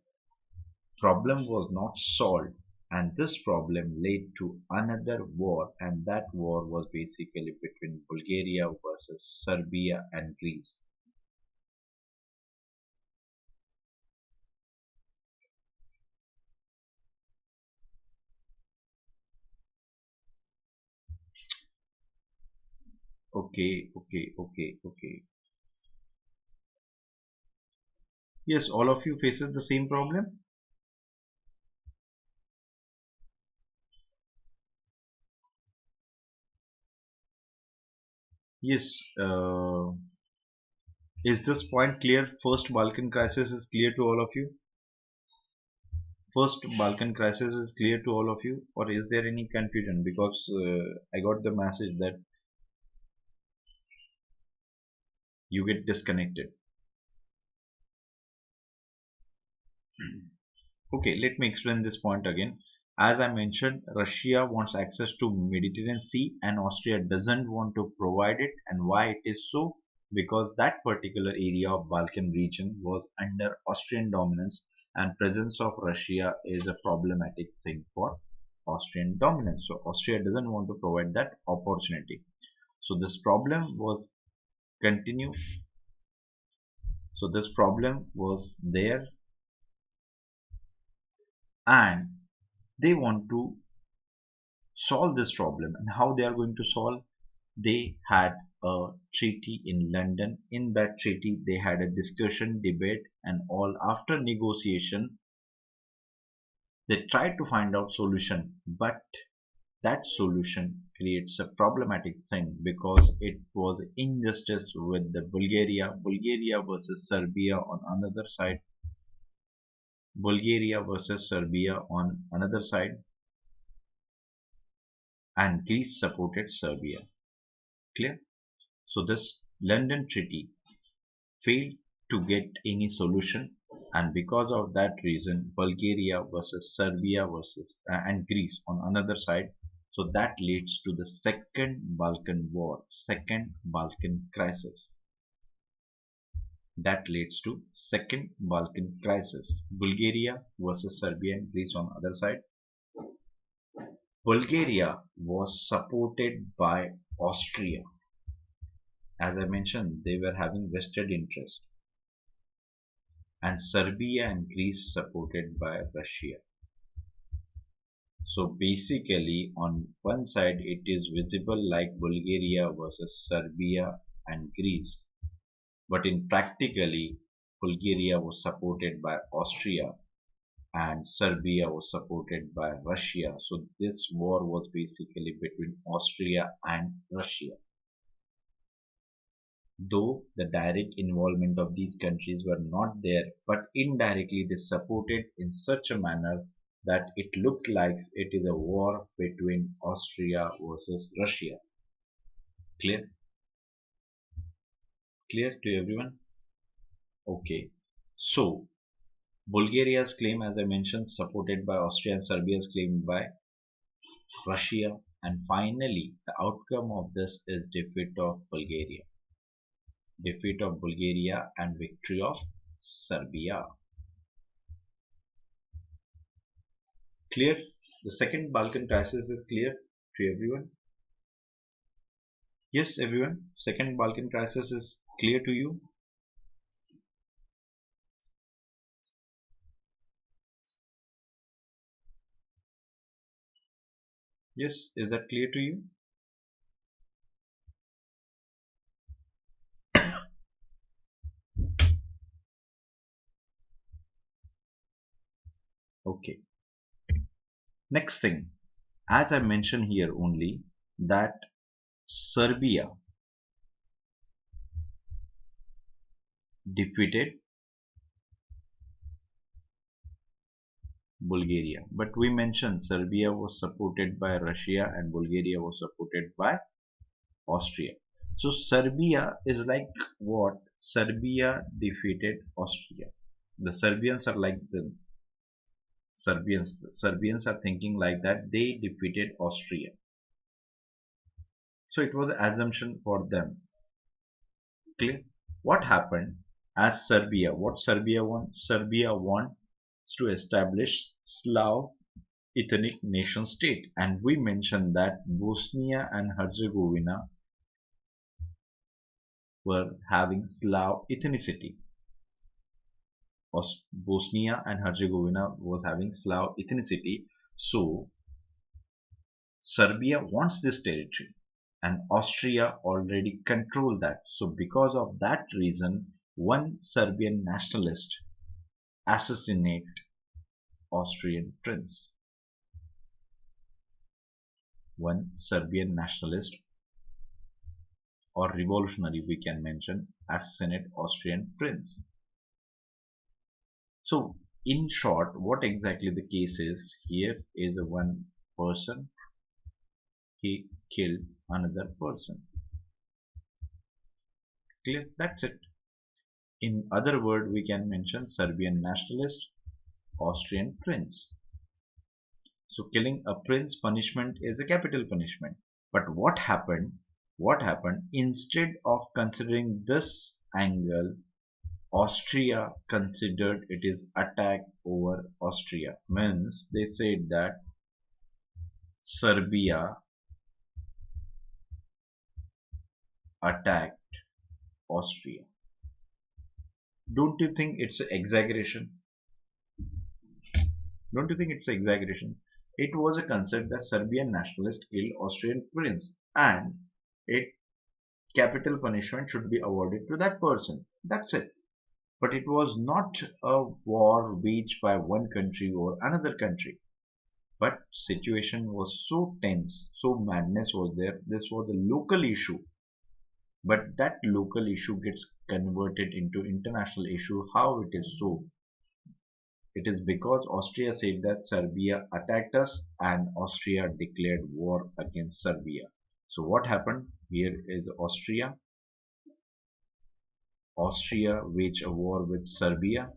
Problem was not solved, and this problem led to another war, and that war was basically between Bulgaria versus Serbia and Greece. Okay. Yes, all of you faces the same problem. Yes. Is this point clear? First Balkan crisis is clear to all of you? First Balkan crisis is clear to all of you, or is there any confusion? Because I got the message that you get disconnected. Okay, let me explain this point again. As I mentioned, Russia wants access to Mediterranean Sea and Austria doesn't want to provide it. And why it is so? Because that particular area of Balkan region was under Austrian dominance, and presence of Russia is a problematic thing for Austrian dominance. So Austria doesn't want to provide that opportunity. So this problem was continue. So this problem was there, and they want to solve this problem. And how they are going to solve? They had a treaty in London. In that treaty they had a discussion, debate and all. After negotiation they tried to find out solution, but that solution creates a problematic thing because it was injustice with the Bulgaria versus Serbia on another side, Bulgaria versus Serbia on another side, and Greece supported Serbia. Clear? So this London Treaty failed to get any solution, and because of that reason Bulgaria versus Serbia versus and Greece on another side. So that leads to the second Balkan war, second Balkan crisis. That leads to second Balkan crisis. Bulgaria versus Serbia and Greece on other side. Bulgaria was supported by Austria. As I mentioned, they were having vested interest. And Serbia and Greece supported by Russia. So basically, on one side, it is visible like Bulgaria versus Serbia and Greece. But in practically, Bulgaria was supported by Austria and Serbia was supported by Russia. So this war was basically between Austria and Russia. Though the direct involvement of these countries were not there, but indirectly they supported in such a manner that it looked like it is a war between Austria versus Russia. Clear? Clear to everyone? Okay. So, Bulgaria's claim, as I mentioned, supported by Austria, and Serbia's claim by Russia. And finally, the outcome of this is defeat of Bulgaria. Defeat of Bulgaria and victory of Serbia. Clear? The second Balkan crisis is clear to everyone? Yes, everyone? Second Balkan crisis is clear to you? Yes, is that clear to you? Okay. Next thing, as I mentioned here only, that Serbia defeated Bulgaria. But we mentioned Serbia was supported by Russia and Bulgaria was supported by Austria. So Serbia is like what? Serbia defeated Austria. The Serbians are like the Serbians. The Serbians are thinking like that they defeated Austria. So it was an assumption for them. Clear? What happened as Serbia? What Serbia won? Serbia wants to establish Slav ethnic nation state, and we mentioned that Bosnia and Herzegovina were having Slav ethnicity. Bosnia and Herzegovina was having Slav ethnicity, so Serbia wants this territory and Austria already control that. So because of that reason, one Serbian nationalist assassinate Austrian prince. One Serbian nationalist or revolutionary, we can mention, assassinate Austrian prince. So in short, what exactly the case is, here is a one person, he killed another person. Clear? That's it. In other word, we can mention Serbian nationalist, Austrian prince. So killing a prince punishment is a capital punishment. But what happened? What happened? Instead of considering this angle, Austria considered it is attack over Austria. Means they said that Serbia attacked Austria. Don't you think it's an exaggeration? Don't you think it's an exaggeration? It was a concept that Serbian nationalists killed Austrian prince and it capital punishment should be awarded to that person. That's it. But it was not a war waged by one country or another country. But situation was so tense, so madness was there. This was a local issue. But that local issue gets converted into international issue. How it is so? It is because Austria said that Serbia attacked us and Austria declared war against Serbia. So what happened? Here is Austria. Austria waged a war with Serbia.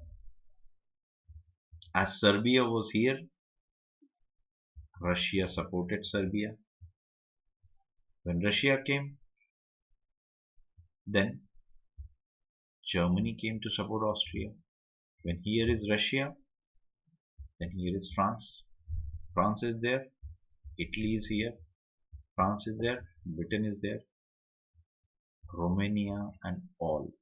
As Serbia was here, Russia supported Serbia. When Russia came, then Germany came to support Austria. When here is Russia, then here is France. France is there, Italy is here, France is there, Britain is there, Romania and all.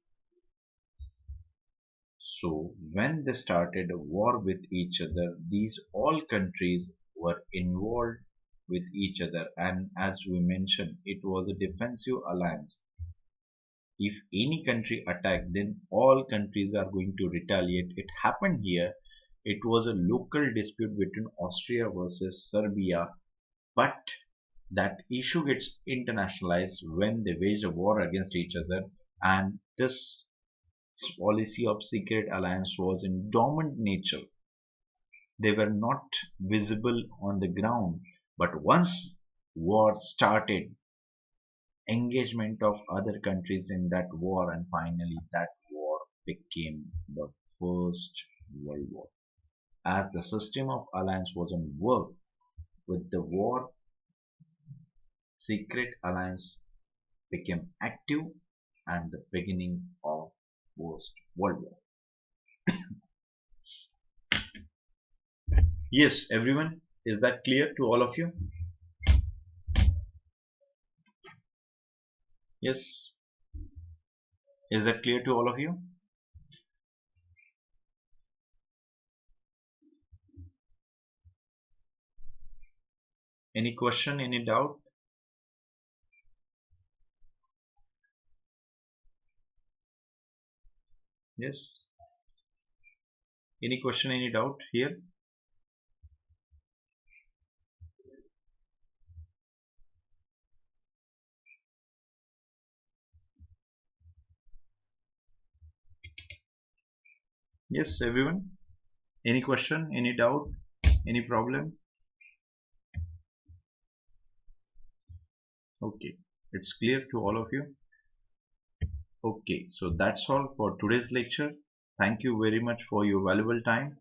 So when they started a war with each other, these all countries were involved with each other, and as we mentioned, it was a defensive alliance. If any country attacked, then all countries are going to retaliate. It happened here. It was a local dispute between Austria versus Serbia, but that issue gets internationalized when they wage a war against each other, and this policy of secret alliance was in dormant nature. They were not visible on the ground, but once war started, engagement of other countries in that war, and finally that war became the First World War. As the system of alliance wasn't work with the war, secret alliance became active and the beginning of First World War. Yes, everyone, is that clear to all of you? Yes, is that clear to all of you? Any question, any doubt? Yes. Any question, any doubt here? Yes, everyone. Any question, any doubt, any problem? Okay, it's clear to all of you. Okay, so that's all for today's lecture. Thank you very much for your valuable time.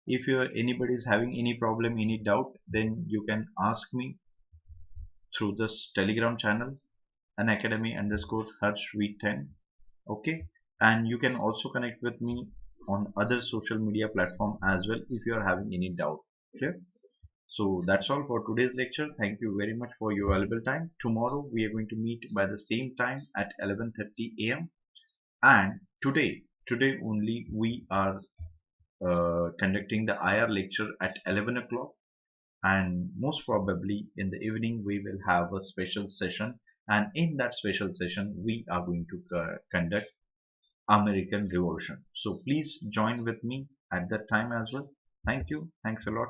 If anybody is having any problem, any doubt, then you can ask me through this Telegram channel, Unacademy underscore Harshvardhan. Okay, and you can also connect with me on other social media platform as well if you are having any doubt. Clear? So that's all for today's lecture. Thank you very much for your valuable time. Tomorrow we are going to meet by the same time at 11:30 a.m. And today only we are conducting the IR lecture at 11 o'clock, and most probably in the evening we will have a special session, and in that special session we are going to conduct American Revolution. So please join with me at that time as well. Thank you. Thanks a lot.